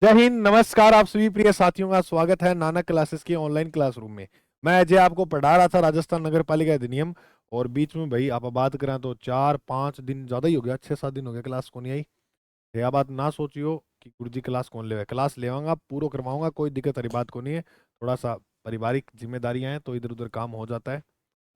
जय हिंद, नमस्कार। आप सभी प्रिय साथियों का स्वागत है नानक क्लासेस के ऑनलाइन क्लासरूम में। मैं अजय आपको पढ़ा रहा था राजस्थान नगर पालिका अधिनियम। और बीच में भाई आप बात करें तो 4-5 दिन ज्यादा ही हो गया, 6-7 दिन हो गया क्लास को नहीं आई। यह बात ना सोचियो कि गुरुजी क्लास कौन ले, क्लास लेवाऊंगा, पूरा करवाऊंगा, कोई दिक्कत वाली बात को नहीं है। थोड़ा सा पारिवारिक जिम्मेदारियां हैं तो इधर उधर काम हो जाता है,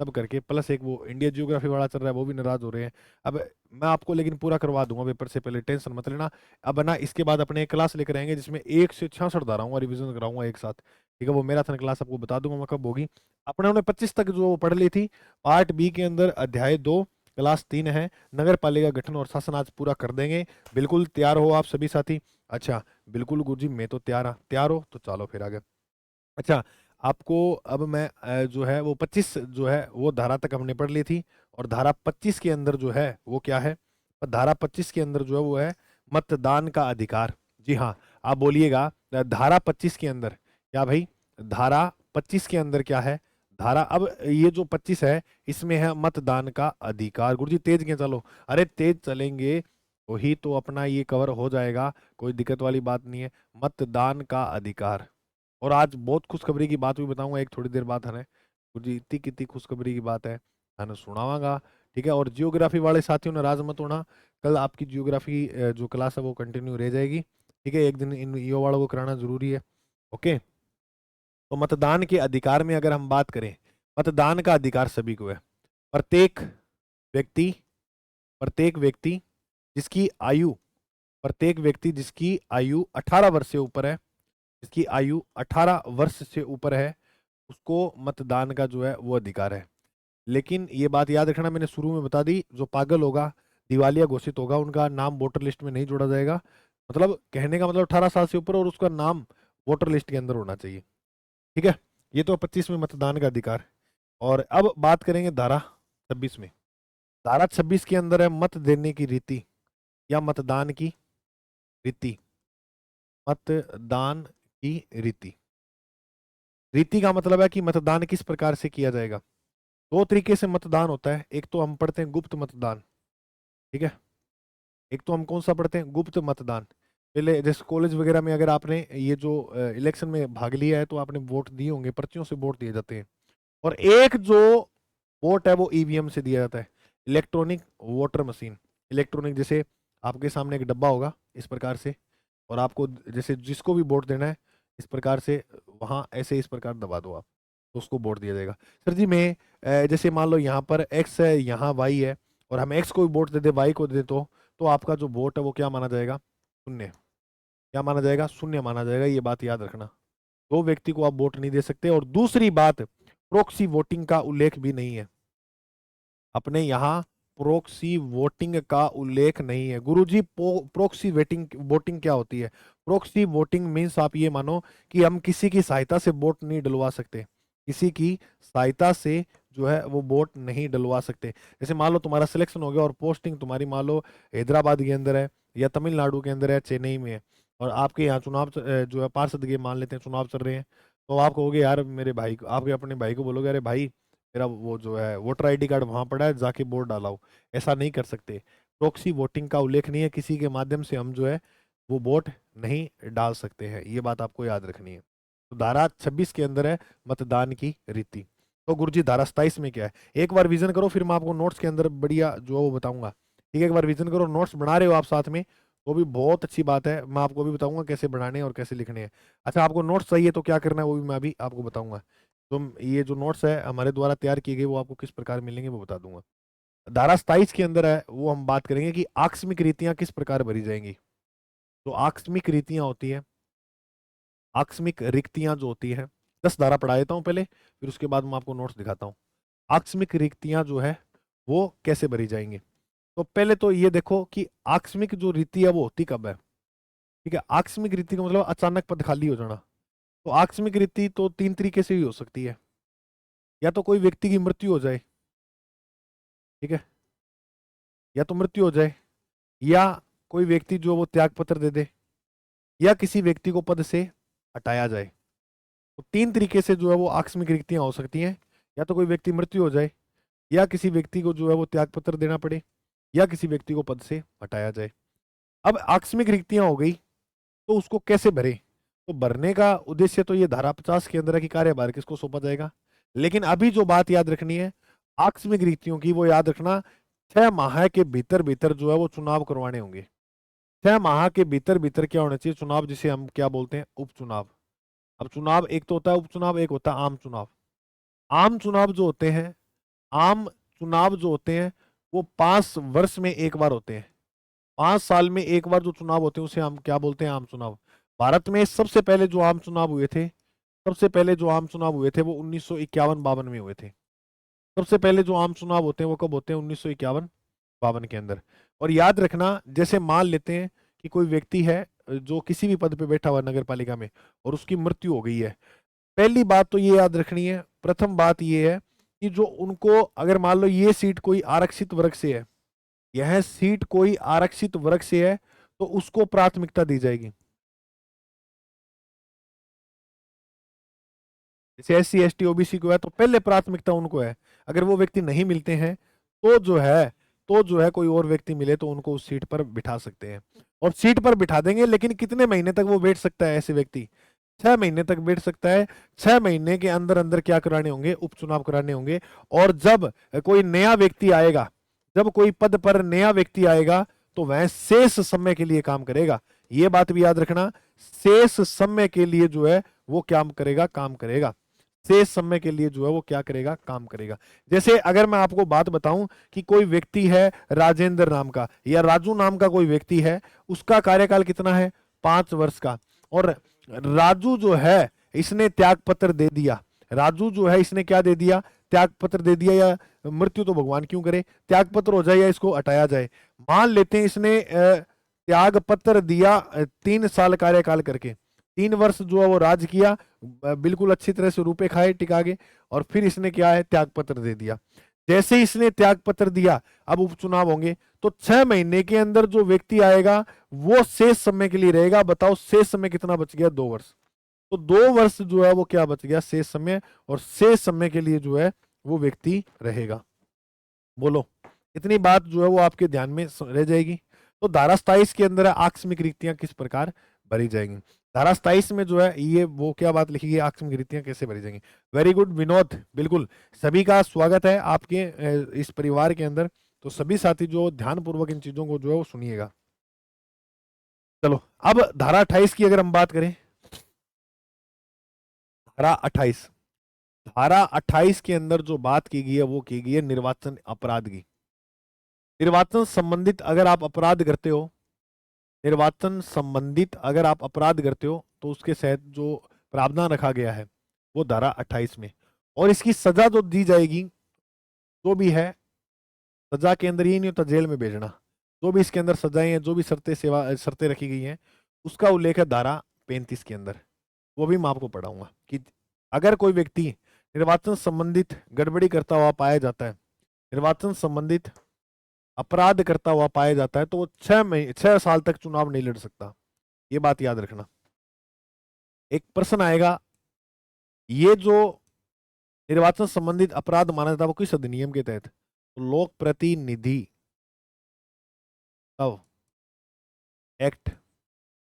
तब करके। प्लस एक वो इंडिया जियोग्राफी वाला चल रहा है, वो भी नाराज हो रहे हैं। अब मैं आपको लेकिन पूरा करवा दूंगा पेपर से पहले, टेंशन मत लेना। अब ना इसके बाद अपने एक क्लास लेकर आएंगे जिसमें 1 से 66 धाराओं रिवीजन कराऊंगा एक साथ। ठीक है, वो मैराथन क्लास आपको बता दूंगा मैं कब होगी। अपने उन्हें 25 तक जो पढ़ ली थी। पार्ट बी के अंदर अध्याय 2 क्लास 3 है, नगर पालिका गठन और शासन, आज पूरा कर देंगे। बिल्कुल तैयार हो आप सभी साथी? अच्छा, बिल्कुल गुरुजी, मैं तो तैयार। तैयार हो तो चलो फिर आगे। अच्छा, आपको अब मैं जो है वो 25 जो है वो धारा तक हमने पढ़ ली थी। और धारा 25 के अंदर जो है वो क्या है? धारा 25 के अंदर जो है वो है मतदान का अधिकार। जी हाँ, आप बोलिएगा धारा 25 के अंदर क्या भाई? धारा 25 के अंदर क्या है? धारा, अब ये जो 25 है इसमें है मतदान का अधिकार। गुरुजी तेज के चलो, अरे तेज चलेंगे वही तो अपना ये कवर हो जाएगा, कोई दिक्कत वाली बात नहीं है। मतदान का अधिकार। और आज बहुत खुशखबरी की बात भी बताऊंगा एक थोड़ी देर बाद है जी, इतनी कितनी खुशखबरी की बात है ना सुनावागा। ठीक है, और जियोग्राफी वाले साथियों ने राज मत होना, कल आपकी जियोग्राफी जो क्लास है वो कंटिन्यू रह जाएगी। ठीक है, एक दिन इन यो वालों को कराना जरूरी है। ओके, तो मतदान के अधिकार में अगर हम बात करें, मतदान का अधिकार सभी को है। प्रत्येक व्यक्ति, प्रत्येक व्यक्ति जिसकी आयु, प्रत्येक व्यक्ति जिसकी आयु 18 वर्ष से ऊपर है, जिसकी आयु 18 वर्ष से ऊपर है, उसको मतदान का जो है वो अधिकार है। लेकिन ये बात याद रखना, मैंने शुरू में बता दी, जो पागल होगा, दिवालिया घोषित होगा, उनका नाम वोटर लिस्ट में नहीं जोड़ा जाएगा। मतलब कहने का मतलब 18 साल से ऊपर और उसका नाम वोटर लिस्ट के अंदर होना चाहिए। ठीक है, ये तो 25 में मतदान का अधिकार। और अब बात करेंगे धारा 26 में। धारा 26 के अंदर है मत देने की रीति या मतदान की रीति। मतदान की रीति। रीति का मतलब है कि मतदान किस प्रकार से किया जाएगा। दो तरीके से मतदान होता है, एक तो हम पढ़ते हैं गुप्त मतदान। ठीक है, एक तो हम कौन सा पढ़ते हैं? गुप्त मतदान। पहले जैसे कॉलेज वगैरह में अगर आपने ये जो इलेक्शन में भाग लिया है तो आपने वोट दिए होंगे, पर्चियों से वोट दिए जाते हैं। और एक जो वोट है वो ईवीएम से दिया जाता है, इलेक्ट्रॉनिक वोटर मशीन। इलेक्ट्रॉनिक जैसे आपके सामने एक डब्बा होगा इस प्रकार से, और आपको जैसे जिसको भी वोट देना है इस प्रकार से वहां ऐसे इस प्रकार दबा दो आप, तो उसको वोट दिया जाएगा। सर जी मैं जैसे मान लो यहाँ पर एक्स है, यहाँ वाई है, और हम एक्स को भी वोट दे दे, वाई को दे तो आपका जो वोट है वो क्या माना जाएगा? शून्य। क्या माना जाएगा? शून्य माना जाएगा। ये बात याद रखना, दो व्यक्ति को आप वोट नहीं दे सकते। और दूसरी बात, प्रोक्सी वोटिंग का उल्लेख भी नहीं है अपने यहाँ। प्रोक्सी वोटिंग का उल्लेख नहीं है गुरुजी। प्रोक्सी वोटिंग वोटिंग क्या होती है? प्रोक्सी वोटिंग मीन्स आप ये मानो कि हम किसी की सहायता से वोट नहीं डलवा सकते, किसी की सहायता से जो है वो वोट नहीं डलवा सकते। जैसे मान लो तुम्हारा सिलेक्शन हो गया और पोस्टिंग तुम्हारी मान लो हैदराबाद के अंदर है या तमिलनाडु के अंदर है, चेन्नई में है, और आपके यहाँ चुनाव जो है पार्षद के मान लेते हैं चुनाव चल रहे हैं, तो आप कहोगे यार मेरे भाई को, आपके अपने भाई को बोलोगे अरे भाई मेरा वो जो है वोटर आईडी कार्ड वहां पड़ा है, जाके वोट डालाओ। ऐसा नहीं कर सकते। प्रॉक्सी वोटिंग का उल्लेख नहीं है, किसी के माध्यम से हम जो है वो वोट नहीं डाल सकते हैं, ये बात आपको याद रखनी है। तो धारा 26 के अंदर है मतदान की रीति। तो गुरुजी धारा 27 में क्या है? एक बार विजन करो, फिर मैं आपको नोट्स के अंदर बढ़िया जो है वो बताऊंगा। ठीक है, एक बार विजन करो, नोट्स बना रहे हो आप साथ में, वो भी बहुत अच्छी बात है। मैं आपको भी बताऊंगा कैसे बनाने हैं और कैसे लिखने हैं। अच्छा, आपको नोट्स चाहिए तो क्या करना है वो भी मैं अभी आपको बताऊंगा। तो ये जो नोट्स है हमारे द्वारा तैयार किए गए वो आपको किस प्रकार मिलेंगे वो बता दूंगा। धारा 27 के अंदर है वो हम बात करेंगे कि आकस्मिक रीतियां किस प्रकार भरी जाएंगी। तो आकस्मिक रीतियां होती है, आकस्मिक रिक्तियां जो होती है, 10 धारा पढ़ा देता हूं पहले, फिर उसके बाद मैं आपको नोट्स दिखाता हूँ। आकस्मिक रिक्तियां जो है वो कैसे भरी जाएंगी। तो पहले तो ये देखो कि आकस्मिक जो रीति है वो होती कब है। ठीक है, आकस्मिक रीति का मतलब अचानक पद खाली हो जाना। तो आकस्मिक रीति तो 3 तरीके से भी हो सकती है। या तो कोई व्यक्ति की मृत्यु हो जाए, ठीक है, या तो मृत्यु हो जाए, या कोई व्यक्ति जो वो त्याग पत्र दे दे, या किसी व्यक्ति को पद से हटाया जाए। तो 3 तरीके से जो है वो आकस्मिक रिक्तियां हो सकती हैं। या तो कोई व्यक्ति मृत्यु हो जाए, या किसी व्यक्ति को जो है वो त्याग पत्र देना पड़े, या किसी व्यक्ति को पद से हटाया जाए। अब आकस्मिक रिक्तियां हो गई, तो उसको कैसे भरे? तो भरने का उद्देश्य तो ये धारा 50 के अंदर है कि कार्यभार किसको सौंपा जाएगा। लेकिन अभी जो बात याद रखनी है आकस्मिक रीतियों की, वो याद रखना 6 माह के भीतर भीतर जो है वो चुनाव करवाने होंगे। 6 माह के भीतर भीतर क्या होना चाहिए? चुनाव, जिसे हम क्या बोलते हैं? उपचुनाव। अब चुनाव एक तो होता है उपचुनाव, एक होता है आम चुनाव। आम चुनाव जो होते हैं, आम चुनाव जो होते हैं वो 5 वर्ष में एक बार होते हैं। 5 साल में एक बार जो चुनाव होते हैं उसे हम क्या बोलते हैं? आम चुनाव। भारत में सबसे पहले जो आम चुनाव हुए थे, सबसे पहले जो आम चुनाव हुए थे वो 1951-52 में हुए थे। सबसे पहले जो आम चुनाव होते हैं वो कब होते हैं? 1951-52 के अंदर। और याद रखना, जैसे मान लेते हैं कि कोई व्यक्ति है जो किसी भी पद पे बैठा हुआ नगर पालिका में और उसकी मृत्यु हो गई है। पहली बात तो ये याद रखनी है, प्रथम बात ये है कि जो उनको, अगर मान लो ये सीट कोई आरक्षित वर्ग से है, यह सीट कोई आरक्षित वर्ग से है, तो उसको प्राथमिकता दी जाएगी। जैसे SC ST OBC को है तो पहले प्राथमिकता उनको है। अगर वो व्यक्ति नहीं मिलते हैं तो जो है कोई और व्यक्ति मिले तो उनको उस सीट पर बिठा सकते हैं। और सीट पर बिठा देंगे, लेकिन कितने महीने तक वो बैठ सकता है ऐसे व्यक्ति? 6 महीने तक बैठ सकता है। 6 महीने के अंदर अंदर क्या कराने होंगे? उपचुनाव कराने होंगे। और जब कोई नया व्यक्ति आएगा, जब कोई पद पर नया व्यक्ति आएगा तो वह शेष समय के लिए काम करेगा। ये बात भी याद रखना, शेष समय के लिए जो है वो क्या करेगा? काम करेगा। शेष समय के लिए जो है वो क्या करेगा? काम करेगा। जैसे अगर मैं आपको बात बताऊं कि कोई व्यक्ति है राजेंद्र नाम का या राजू नाम का कोई व्यक्ति है, उसका कार्यकाल कितना है? 5 वर्ष का। और राजू जो है इसने त्याग पत्र दे दिया। राजू जो है इसने क्या दे दिया? त्याग पत्र दे दिया, या मृत्यु तो भगवान क्यों करे, त्याग पत्र हो जाए या इसको हटाया जाए। मान लेते हैं इसने त्याग पत्र दिया 3 साल कार्यकाल करके, 3 वर्ष जो है वो राज किया, बिल्कुल अच्छी तरह से रुपए खाए टिका के, और फिर इसने क्या है? त्याग पत्र दे दिया। जैसे ही इसने त्याग पत्र दिया, अब उपचुनाव होंगे, तो 6 महीने के अंदर जो व्यक्ति आएगा वो शेष समय के लिए रहेगा। बताओ शेष समय कितना बच गया? 2 वर्ष। तो 2 वर्ष जो है वो क्या बच गया? शेष समय। और शेष समय के लिए जो है वो व्यक्ति रहेगा। बोलो, इतनी बात जो है वो आपके ध्यान में रह जाएगी। तो धारा 27 के अंदर आकस्मिक रिक्तियां किस प्रकार भरी जाएंगी। धारा 27 में जो है ये वो क्या बात लिखी गई? आकस्मिक रिक्तियां कैसे भरी जाएंगी। वेरी गुड विनोद, बिल्कुल सभी का स्वागत है आपके इस परिवार के अंदर। तो सभी साथी जो ध्यान पूर्वक इन चीजों को जो है वो सुनिएगा। चलो, अब धारा 28 की अगर हम बात करें, धारा 28, धारा 28 के अंदर जो बात की गई है वो की गई है निर्वाचन अपराध की। निर्वाचन संबंधित अगर आप अपराध करते हो, निर्वाचन संबंधित अगर आप अपराध करते हो तो उसके तहत जो प्रावधान रखा गया है वो धारा 28 में। और इसकी सजा जो दी जाएगी, जो भी है, सजा के अंदर ये नहीं होता जेल में भेजना। जो भी इसके अंदर सजाएं हैं, जो भी शर्तें रखी गई हैं, उसका उल्लेख है धारा 35 के अंदर। वो भी मैं आपको पढ़ाऊंगा कि अगर कोई व्यक्ति निर्वाचन संबंधित गड़बड़ी करता हुआ पाया जाता है, निर्वाचन संबंधित अपराध करता हुआ पाया जाता है, तो वो 6 साल तक चुनाव नहीं लड़ सकता। ये बात याद रखना। एक प्रश्न आएगा, ये जो निर्वाचन संबंधित अपराध माना जाता है वो किस अधिनियम के तहत? तो लोक प्रतिनिधि एक्ट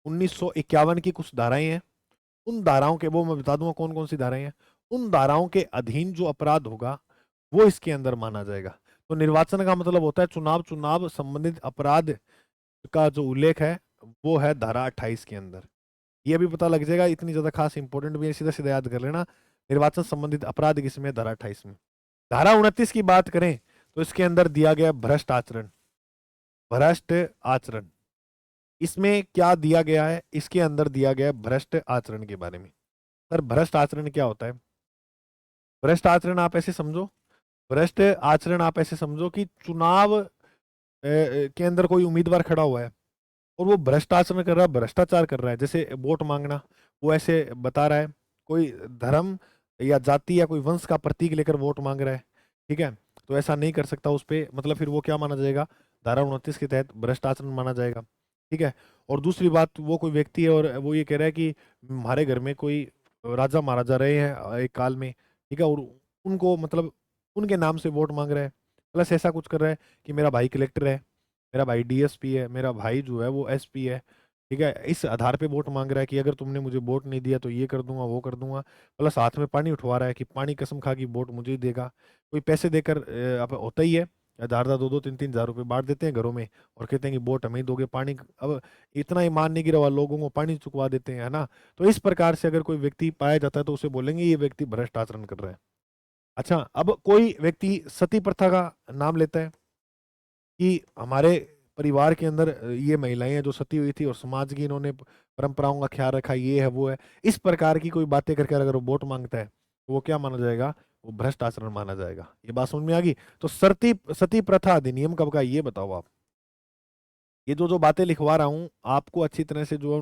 1951 की कुछ धाराएं हैं। उन धाराओं के, वो मैं बता दूंगा कौन कौन सी धाराएं हैं। उन धाराओं के अधीन जो अपराध होगा वो इसके अंदर माना जाएगा। तो निर्वाचन का मतलब होता है चुनाव, चुनाव संबंधित अपराध का जो उल्लेख है वो है धारा 28 के अंदर। ये भी पता लग जाएगा, इतनी ज्यादा खास इंपॉर्टेंट भी है, सीधा सीधा याद कर लेना। निर्वाचन संबंधित अपराध किसमें? धारा 28 में। धारा 29 की बात करें तो इसके अंदर दिया गया भ्रष्ट आचरण। भ्रष्ट आचरण, इसमें क्या दिया गया है? इसके अंदर दिया गया है भ्रष्ट आचरण के बारे में। सर भ्रष्ट आचरण क्या होता है? भ्रष्ट आचरण आप ऐसे समझो, भ्रष्ट आचरण आप ऐसे समझो कि चुनाव के अंदर कोई उम्मीदवार खड़ा हुआ है और वो भ्रष्ट आचरण कर रहा है, भ्रष्टाचार कर रहा है। जैसे वोट मांगना, वो ऐसे बता रहा है कोई धर्म या जाति या कोई वंश का प्रतीक लेकर वोट मांग रहा है, ठीक है, तो ऐसा नहीं कर सकता उस पे, मतलब फिर वो क्या माना जाएगा? धारा 29 के तहत भ्रष्ट आचरण माना जाएगा, ठीक है। और दूसरी बात, वो कोई व्यक्ति है और वो ये कह रहा है कि हमारे घर में कोई राजा महाराजा रहे हैं एक काल में, ठीक है, और उनको मतलब उनके नाम से वोट मांग रहा है। प्लस ऐसा कुछ कर रहा है कि मेरा भाई कलेक्टर है, मेरा भाई DSP है, मेरा भाई जो है वो SP है, ठीक है, इस आधार पे वोट मांग रहा है कि अगर तुमने मुझे वोट नहीं दिया तो ये कर दूंगा वो कर दूंगा, प्लस हाथ में पानी उठवा रहा है कि पानी कसम खा कि वोट मुझे ही देगा। कोई पैसे देकर अब होता ही है, 1000 दो 2 3 3 हजार रुपये बांट देते हैं घरों में और कहते हैं कि वोट हमें ही दोगे पानी। अब इतना ईमान नहीं गिरा हुआ, लोगों को पानी चुकवा देते हैं, है ना। तो इस प्रकार से अगर कोई व्यक्ति पाया जाता है तो उसे बोलेंगे ये व्यक्ति भ्रष्ट आचरण कर रहा है। अच्छा, अब कोई व्यक्ति सती प्रथा का नाम लेता है कि हमारे परिवार के अंदर ये महिलाएं हैं जो सती हुई थी और समाज की इन्होंने परंपराओं का ख्याल रखा, ये है वो है, इस प्रकार की कोई बातें करके अगर वो वोट मांगता है तो वो क्या माना जाएगा, वो भ्रष्ट आचरण माना जाएगा। ये बात समझ में आ गई। तो सती सती प्रथा अधिनियम कब का है, ये बताओ आप। ये जो जो बातें लिखवा रहा हूँ आपको अच्छी तरह से जो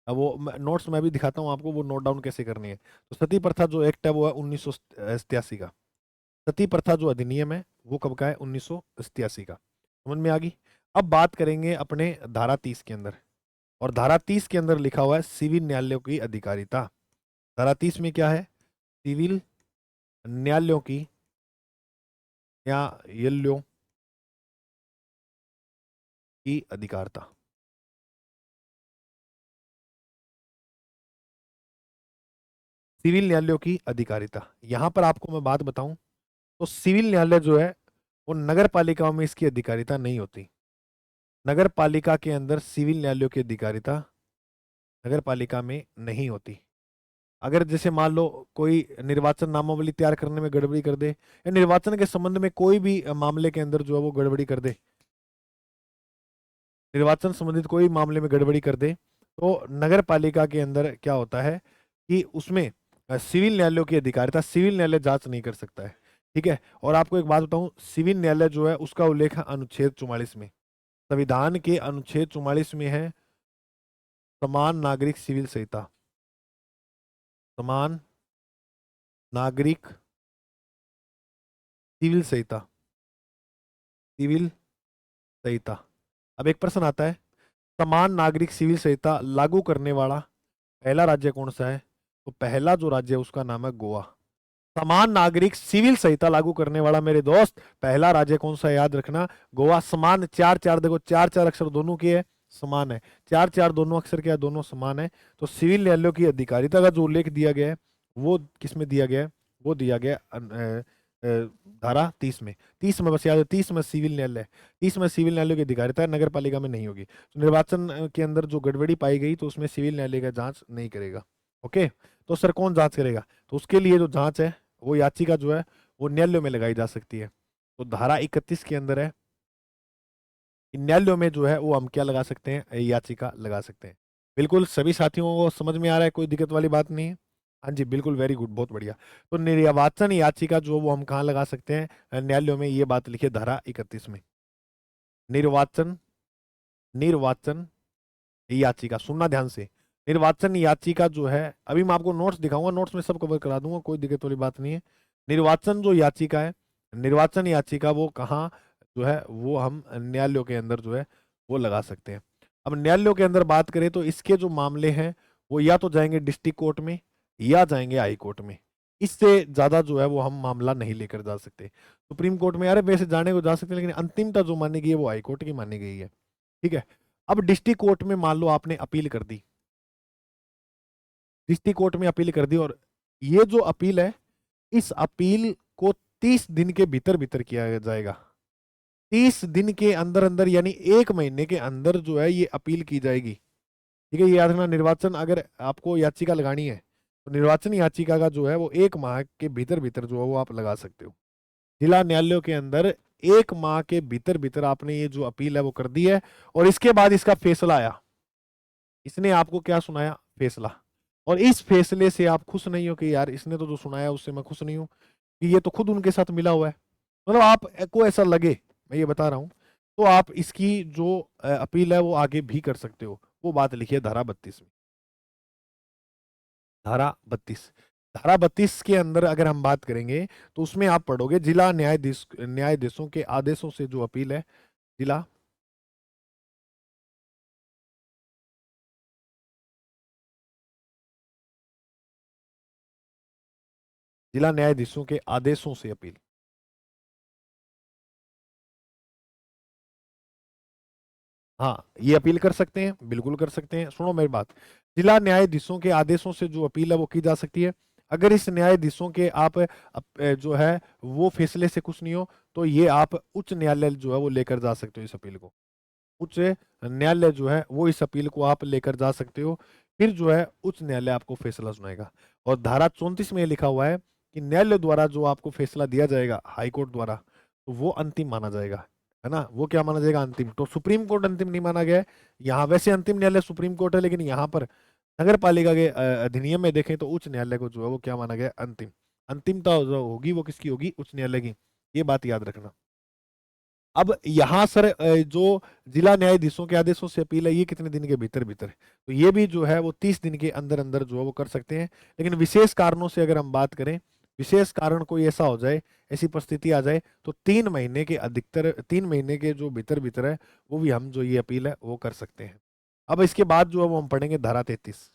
वो नोट्स में भी दिखाता हूँ आपको, वो नोट डाउन कैसे करनी है। तो सती प्रथा जो एक्ट है वो है 1987 का। सती प्रथा जो अधिनियम है वो कब का है, 1987 का। समझ में आ गई। अब बात करेंगे अपने धारा 30 के अंदर, और धारा 30 के अंदर लिखा हुआ है सिविल न्यायालयों की अधिकारिता। धारा 30 में क्या है, सिविल न्यायालयों की न्यायालयों की अधिकारिता। सिविल न्यायालयों की अधिकारिता, यहां पर आपको मैं बात बताऊं तो सिविल न्यायालय जो है वो नगर पालिकाओं में इसकी अधिकारिता नहीं होती। नगर पालिका के अंदर सिविल न्यायालयों की अधिकारिता नगर पालिका में नहीं होती। अगर जैसे मान लो कोई निर्वाचन नामावली तैयार करने में गड़बड़ी कर दे, या निर्वाचन के संबंध में कोई भी मामले के अंदर जो है वो गड़बड़ी कर दे, निर्वाचन संबंधित कोई मामले में गड़बड़ी कर दे, तो नगर पालिका के अंदर क्या होता है कि उसमें सिविल न्यायालयों की अधिकारिता, सिविल न्यायालय जांच नहीं कर सकता है। ठीक है, और आपको एक बात बताऊं, सिविल न्यायालय जो है उसका उल्लेख है अनुच्छेद 44 में, संविधान के अनुच्छेद 44 में है समान नागरिक सिविल संहिता। समान नागरिक सिविल संहिता, सिविल संहिता। अब एक प्रश्न आता है, समान नागरिक सिविल संहिता लागू करने वाला पहला राज्य कौन सा है, तो पहला जो राज्य है उसका नाम है गोवा। समान नागरिक सिविल संहिता लागू करने वाला मेरे दोस्त पहला राज्य कौन सा है, याद रखना, गोवा। समान, चार चार देखो, चार चार अक्षर दोनों के है, समान है, चार चार दोनों अक्षर के है, दोनों समान है। तो सिविल न्यायालयों की अधिकारिता का जो उल्लेख दिया गया है वो किसमें दिया गया है, वो दिया गया धारा 30 में। 30 में बस याद है, 30 में सिविल न्यायालय, 30 में सिविल न्यायालय की अधिकारिता नगर पालिका में नहीं होगी। तो निर्वाचन के अंदर जो गड़बड़ी पाई गई तो उसमें सिविल न्यायालय का जांच नहीं करेगा। ओके, तो सर कौन जांच करेगा, तो उसके लिए जो जांच है वो याचिका जो है वो न्यायालयों में लगाई जा सकती है। तो धारा 31 के अंदर है कि न्यायालयों में जो है वो हम क्या लगा सकते हैं, याचिका लगा सकते हैं। बिल्कुल सभी साथियों को समझ में आ रहा है, कोई दिक्कत वाली बात नहीं है। हाँ जी बिल्कुल, वेरी गुड, बहुत बढ़िया। तो निर्वाचन याचिका जो वो हम कहाँ लगा सकते हैं, न्यायालयों में। ये बात लिखिए धारा 31 में, निर्वाचन, निर्वाचन याचिका, सुनना ध्यान से। निर्वाचन याचिका जो है, अभी मैं आपको नोट्स दिखाऊंगा, नोट्स में सब कवर करा दूंगा, कोई दिक्कत वाली बात नहीं है। निर्वाचन जो याचिका है, निर्वाचन याचिका वो कहाँ जो है वो हम न्यायालयों के अंदर जो है वो लगा सकते हैं। अब न्यायालयों के अंदर बात करें तो इसके जो मामले हैं वो या तो जाएंगे डिस्ट्रिक्ट कोर्ट में या जाएंगे हाई कोर्ट में। इससे ज्यादा जो है वो हम मामला नहीं लेकर जा सकते। सुप्रीम कोर्ट में यार वैसे जाने को जा सकते हैं, लेकिन अंतिमता जो मानी गई है वो हाई कोर्ट की मानी गई है। ठीक है, अब डिस्ट्रिक्ट कोर्ट में मान लो आपने अपील कर दी, डिस्ट्रिक्ट कोर्ट में अपील कर दी, और ये जो अपील है इस अपील को 30 दिन के भीतर भीतर किया जाएगा। 30 दिन के अंदर अंदर यानी 1 महीने के अंदर जो है ये अपील की जाएगी। ठीक है, ये याद रखना, निर्वाचन अगर आपको याचिका लगानी है तो निर्वाचन याचिका का जो है वो 1 माह के भीतर भीतर जो है वो आप लगा सकते हो। जिला न्यायालयों के अंदर 1 माह के भीतर भीतर आपने ये जो अपील है वो कर दी है, और इसके बाद इसका फैसला आया, इसने आपको क्या सुनाया, फैसला। और इस फैसले से आप खुश नहीं हो कि यार इसने तो जो सुनाया उससे मैं खुश नहीं हूं, कि ये तो खुद उनके साथ मिला हुआ है, मतलब आपको ऐसा लगे, मैं ये बता रहा हूं, तो आप इसकी जो अपील है वो आगे भी कर सकते हो। वो बात लिखिए धारा 32 में, धारा 32। धारा 32 के अंदर अगर हम बात करेंगे तो उसमें आप पढ़ोगे जिला न्यायाधीशों के आदेशों से जो अपील है, जिला जिला न्यायाधीशों के आदेशों से अपील। हाँ, ये अपील कर सकते हैं, बिल्कुल कर सकते हैं। सुनो मेरी बात, जिला न्यायाधीशों के आदेशों से जो अपील है वो की जा सकती है। अगर इस न्यायाधीशों के आप जो है वो फैसले से खुश नहीं हो, तो ये आप उच्च न्यायालय जो है वो लेकर जा सकते हो इस अपील को। उच्च न्यायालय जो है वो इस अपील को आप लेकर जा सकते हो। फिर जो है उच्च न्यायालय आपको फैसला सुनाएगा। और धारा 34 में ये लिखा हुआ है कि न्यायालय द्वारा जो आपको फैसला दिया जाएगा हाई कोर्ट द्वारा, तो वो अंतिम माना जाएगा, है ना। वो क्या माना जाएगा? अंतिम। तो सुप्रीम कोर्ट अंतिम नहीं माना गया है यहाँ। वैसे अंतिम न्यायालय सुप्रीम कोर्ट है, लेकिन यहाँ पर नगर पालिका के अधिनियम में देखें तो उच्च न्यायालय को जो है वो क्या माना गया? अंतिम। अंतिमता जो होगी वो किसकी होगी? उच्च न्यायालय की। ये बात याद रखना। अब यहाँ सर जो जिला न्यायाधीशों के आदेशों से अपील है, ये कितने दिन के भीतर भीतर है? तो ये भी जो है वो 30 दिन के अंदर अंदर जो है वो कर सकते हैं। लेकिन विशेष कारणों से अगर हम बात करें, विशेष कारण कोई ऐसा हो जाए, ऐसी परिस्थिति आ जाए, तो 3 महीने के अधिकतर, 3 महीने के जो भीतर भीतर है, वो भी हम जो ये अपील है वो कर सकते हैं। अब इसके बाद जो है वो हम पढ़ेंगे धारा 33।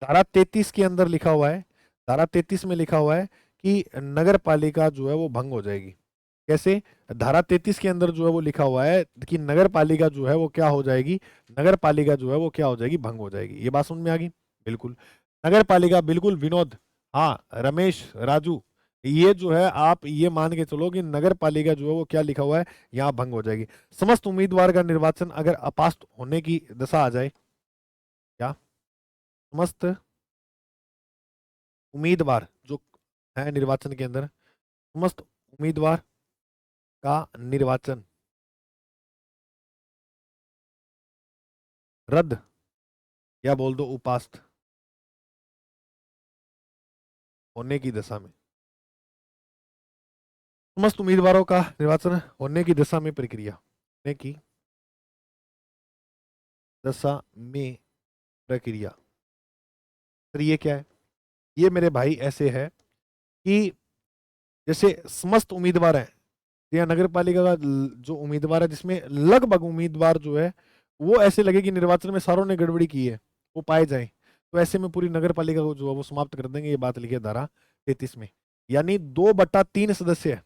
धारा 33 के अंदर लिखा हुआ है, धारा 33 में लिखा हुआ है कि नगर पालिका जो है वो भंग हो जाएगी। कैसे? धारा 33 के अंदर जो है वो लिखा हुआ है कि नगर पालिका जो है वो क्या हो जाएगी? नगर पालिका जो है वो क्या हो जाएगी? भंग हो जाएगी। ये बात समझ में आ गई? बिल्कुल। नगर पालिका, बिल्कुल विनोद, हाँ रमेश, राजू, ये जो है आप ये मान के चलो कि नगर पालिका जो है वो क्या लिखा हुआ है, यहाँ भंग हो जाएगी। समस्त उम्मीदवार का निर्वाचन अगर अपास्त होने की दशा आ जाए, क्या? समस्त उम्मीदवार जो है निर्वाचन के अंदर, समस्त उम्मीदवार का निर्वाचन रद्द, या बोल दो उपास्त होने की दशा में, समस्त उम्मीदवारों का निर्वाचन होने की दशा में प्रक्रिया, होने की दशा में प्रक्रिया। तो ये क्या है? ये मेरे भाई ऐसे है कि जैसे समस्त उम्मीदवार हैं, या नगर पालिका का जो उम्मीदवार है, जिसमें लगभग उम्मीदवार जो है वो ऐसे लगे कि निर्वाचन में सारों ने गड़बड़ी की है, वो पाए जाए, तो ऐसे में पूरी नगर पालिका को जो है वो समाप्त कर देंगे। ये बात लिखी है धारा 33 में। यानी 2/3 सदस्य है।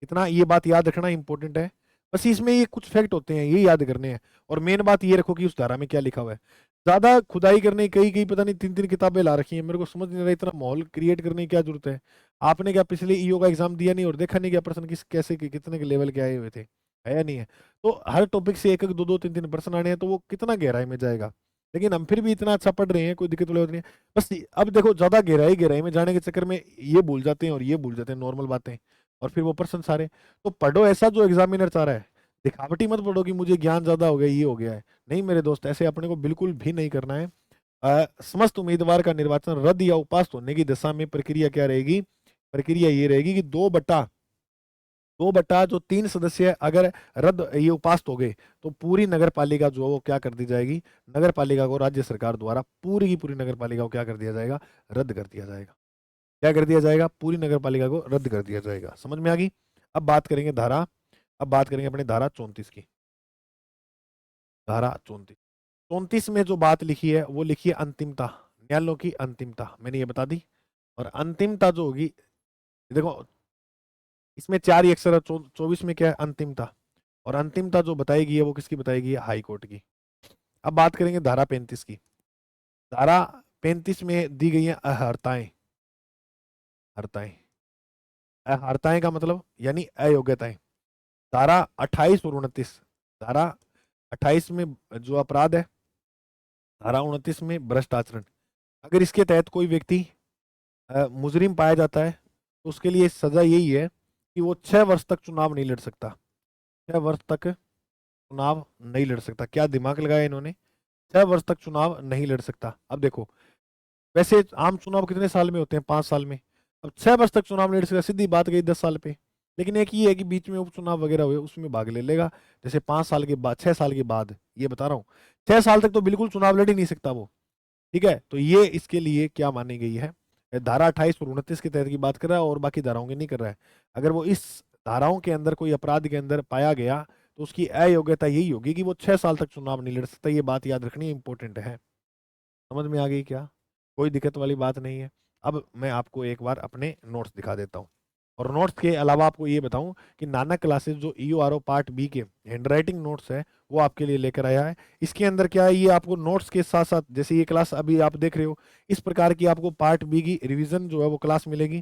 इतना ये बात याद रखना इंपॉर्टेंट है। बस इसमें ये कुछ फैक्ट होते हैं, ये याद करने हैं। और मेन बात ये रखो कि उस धारा में क्या लिखा हुआ है। ज्यादा खुदाई करने की, कई कई पता नहीं 3-3 किताबें ला रखी हैं, मेरे को समझ नहीं आ रहा इतना माहौल क्रिएट करने की क्या जरूरत है। आपने क्या पिछले ईओ का एग्जाम दिया नहीं और देखा नहीं क्या प्रश्न किस कैसे कितने के लेवल के आए हुए थे? है या नहीं है? तो हर टॉपिक से एक एक दो दो तीन तीन प्रश्न आने हैं, तो वो कितना गहराई में जाएगा। लेकिन हम फिर भी इतना अच्छा पढ़ रहे हैं, कोई दिक्कत वाली बात नहीं है। बस अब देखो, ज्यादा गहराई गहराई में जाने के चक्कर में ये भूल जाते हैं और ये भूल जाते हैं नॉर्मल बातें, और फिर वो प्रश्न सारे। तो पढ़ो ऐसा जो एग्जामिनर चाह रहा है। दिखावटी मत पढ़ो कि मुझे ज्ञान ज्यादा हो गया, ये हो गया है। नहीं मेरे दोस्त, ऐसे अपने को बिल्कुल भी नहीं करना है। समस्त उम्मीदवार का निर्वाचन रद्द या उपास्त होने की दशा में प्रक्रिया क्या रहेगी? प्रक्रिया ये रहेगी कि 2/3 सदस्य अगर रद्द ये उपास्त हो गए, तो पूरी नगर पालिका जो है वो क्या कर दी जाएगी? नगर पालिका को राज्य सरकार द्वारा पूरी की पूरी नगर पालिका को क्या कर दिया जाएगा? रद्द कर दिया जाएगा। क्या कर दिया जाएगा? पूरी नगर पालिका को रद्द कर दिया जाएगा। समझ में आ गई? अब बात करेंगे धारा, अब बात करेंगे अपने धारा 34 की। धारा 34 में जो बात लिखी है वो लिखी है अंतिमता, न्यायालयों की अंतिमता, मैंने ये बता दी। और अंतिमता जो होगी, देखो इसमें 4 ही अक्षर है, 24 में क्या है? अंतिमता। और अंतिमता जो बताएगी है वो किसकी बताएगी? हाई कोर्ट की। अब बात करेंगे धारा 35 की। धारा 35 में दी गई है अहर्ताएं। हर्ताएं, अहर्ताएं का मतलब यानी अयोग्यताएं। धारा 28 और 29, धारा 28 में जो अपराध है, धारा 29 में भ्रष्ट आचरण। अगर इसके तहत कोई व्यक्ति मुजरिम पाया जाता है, तो उसके लिए सजा यही है कि वो 6 वर्ष तक चुनाव नहीं लड़ सकता। 6 वर्ष तक चुनाव नहीं लड़ सकता। क्या दिमाग लगाया इन्होंने? 6 वर्ष तक चुनाव नहीं लड़ सकता। अब देखो, वैसे आम चुनाव कितने साल में होते हैं? 5 साल में। अब 6 वर्ष तक चुनाव नहीं लड़ सकता, सीधी बात गई 10 साल पे। लेकिन एक ये है कि बीच में उपचुनाव वगैरह हुए, उसमें भाग ले लेगा। जैसे 5 साल के बाद, 6 साल के बाद, ये बता रहा हूँ। 6 साल तक तो बिल्कुल चुनाव लड़ ही नहीं सकता वो। ठीक है, तो ये इसके लिए क्या मानी गई है? धारा 28 और 29 के तहत की बात कर रहा है, और बाकी धाराओं की नहीं कर रहा है। अगर वो इस धाराओं के अंदर कोई अपराध के अंदर पाया गया, तो उसकी अयोग्यता यही होगी कि वो 6 साल तक चुनाव नहीं लड़ सकता। ये बात याद रखनी इंपॉर्टेंट है। समझ में आ गई क्या? कोई दिक्कत वाली बात नहीं है। अब मैं आपको एक बार अपने नोट्स दिखा देता हूँ। और नोट्स के अलावा आपको ये बताऊं कि नानक क्लासेस जो EORO पार्ट बी के हैंडराइटिंग नोट्स है वो आपके लिए लेकर आया है। इसके अंदर क्या है, ये आपको नोट्स के साथ साथ, जैसे ये क्लास अभी आप देख रहे हो, इस प्रकार की आपको पार्ट बी की रिवीजन जो है वो क्लास मिलेगी,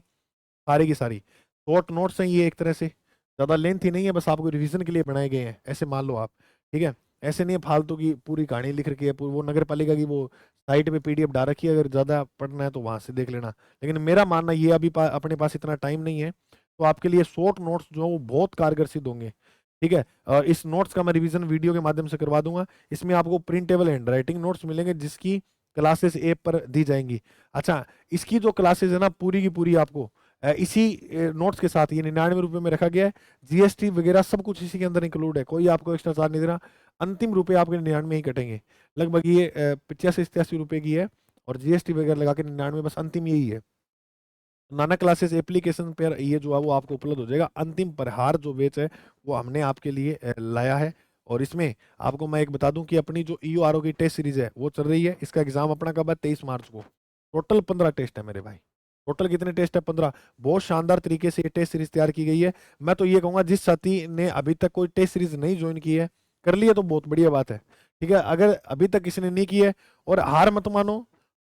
सारी की सारी शॉर्ट नोट्स हैं ये, एक तरह से ज़्यादा लेंथ ही नहीं है, बस आपको रिवीजन के लिए बनाए गए हैं, ऐसे मान लो आप। ठीक है, ऐसे नहीं है फालतू की पूरी कहानी लिख रखी है, वो नगर पालिका की वो साइट पे PDF डाल रखी है, अगर ज़्यादा पढ़ना है तो वहां से देख लेना। लेकिन मेरा मानना ये, अभी अपने पास इतना टाइम नहीं है, तो आपके लिए शॉर्ट नोट्स जो है वो बहुत कारगर सिद्ध होंगे। ठीक है, और इस नोट्स का मैं रिवीजन वीडियो के माध्यम से करवा दूंगा। इसमें आपको प्रिंटेबल हैंडराइटिंग नोट्स मिलेंगे जिसकी क्लासेस ऐप पर दी जाएंगी। अच्छा, इसकी जो क्लासेस है ना पूरी की पूरी आपको इसी नोट्स के साथ ये 99 रुपये में रखा गया है। GST वगैरह सब कुछ इसी के अंदर इंक्लूड है, कोई आपको एक्स्ट्रा चार्ज नहीं देना। अंतिम रुपए आपके 99 ही कटेंगे, लगभग ये 85-87 रुपए की है, और GST वगैरह लगा के 99, बस अंतिम यही है। नाना क्लासेस एप्लीकेशन पर ये जो है वो आपको उपलब्ध हो जाएगा। अंतिम प्रहार जो बैच है वो हमने आपके लिए लाया है। और इसमें आपको मैं एक बता दूं कि अपनी जो EORO की टेस्ट सीरीज है वो चल रही है। इसका एग्जाम अपना कब है, 23 मार्च को। टोटल 15 टेस्ट है मेरे भाई। टोटल कितने टेस्ट है, 15। बहुत शानदार तरीके से ये टेस्ट सीरीज तैयार की गई है। मैं तो ये कहूंगा जिस साथी ने अभी तक कोई टेस्ट सीरीज नहीं ज्वाइन की है, कर लिया तो बहुत बढ़िया बात है। ठीक है, अगर अभी तक किसी ने नहीं की है, और हार मत मानो,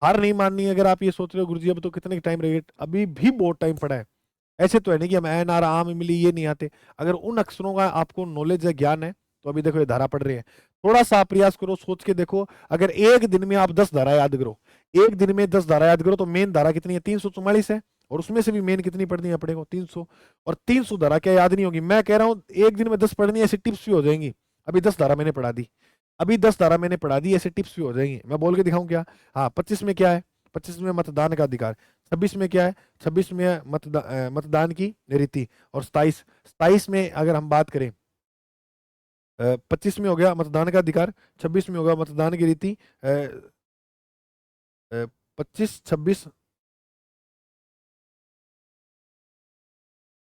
हार नहीं माननी है। अगर आप ये सोच रहे हो गुरुजी अब तो कितने टाइम रहेगा, अभी भी बहुत टाइम पड़ा है। ऐसे तो है नहीं कि हम एन आर आम इमली ये नहीं आते। अगर उन अक्षरों का आपको नॉलेज है, ज्ञान है, तो अभी देखो ये धारा पढ़ रही है। थोड़ा सा प्रयास करो, सोच के देखो, अगर एक दिन में आप 10 धारा याद करो, एक दिन में 10 धारा याद करो, तो मेन धारा कितनी है, 344 है। और उसमें से भी मेन कितनी पढ़नी है अपने को, 300। और 300 धारा क्या याद नहीं होगी, मैं कह रहा हूँ एक दिन में 10 पढ़नी है, ऐसी टिप्स भी हो जाएंगी। अभी 10 धारा मैंने पढ़ा दी, अभी 10 धारा मैंने पढ़ा दी, ऐसे टिप्स भी हो जाएंगी। मैं बोल के दिखाऊं क्या? हाँ, 25 में क्या है, 25 में मतदान का अधिकार। 26 में क्या है, 26 में है मतदान की रीति। और 27 में अगर हम बात करें, 25 में हो गया मतदान का अधिकार, 26 में होगा मतदान की रीति। 25, 26,